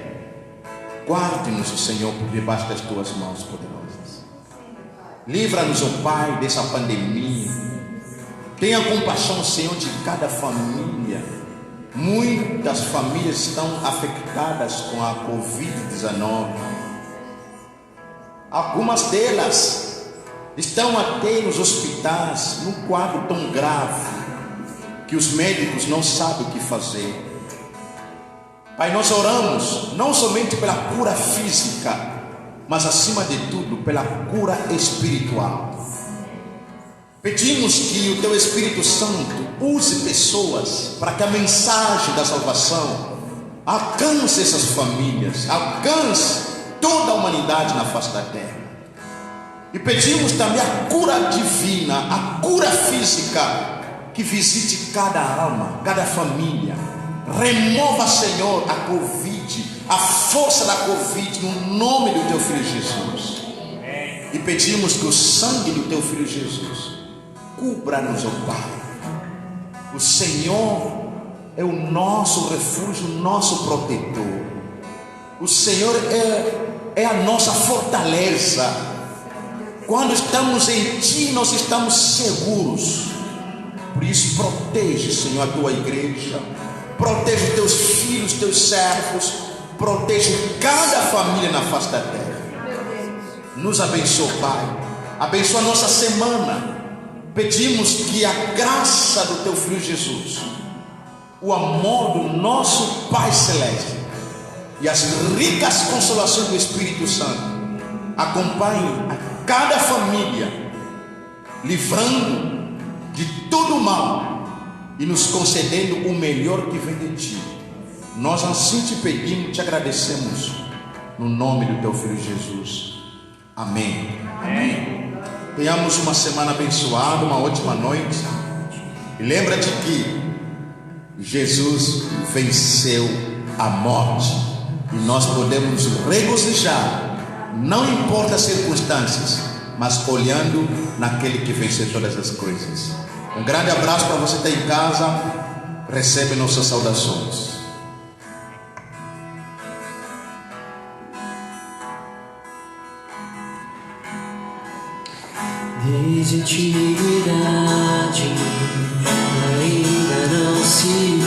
guarde-nos, Senhor, por debaixo das Tuas mãos poderosas. Livra-nos, ó Pai, dessa pandemia. Tenha compaixão, Senhor, de cada família. Muitas famílias estão afetadas com a Covid-19. Algumas delas estão até nos hospitais, num quadro tão grave que os médicos não sabem o que fazer. Pai, nós oramos não somente pela cura física, mas acima de tudo pela cura espiritual. Pedimos que o Teu Espírito Santo use pessoas para que a mensagem da salvação alcance essas famílias, alcance toda a humanidade na face da terra. E pedimos também a cura divina, a cura física, que visite cada alma, cada família. Remova, Senhor, a Covid, a força da Covid, no nome do Teu Filho Jesus. E pedimos que o sangue do Teu Filho Jesus cubra-nos, ó Pai. O Senhor é o nosso refúgio, o nosso protetor. O Senhor é a nossa fortaleza. Quando estamos em Ti, nós estamos seguros. Por isso, protege, Senhor, a Tua igreja. Protege Teus filhos, Teus servos. Protege cada família na face da terra. Nos abençoa, Pai. Abençoa a nossa semana. Pedimos que a graça do Teu Filho Jesus, o amor do nosso Pai Celeste e as ricas consolações do Espírito Santo acompanhem a cada família, livrando de todo o mal e nos concedendo o melhor que vem de Ti. Nós assim te pedimos, te agradecemos, no nome do Teu Filho Jesus. Amém. Amém. Tenhamos uma semana abençoada, uma ótima noite. E lembra-te que Jesus venceu a morte e nós podemos regozijar, não importa as circunstâncias, mas olhando naquele que venceu todas as coisas. Um grande abraço para você que está em casa. Recebe nossas saudações. Desde a antiguidade ainda não se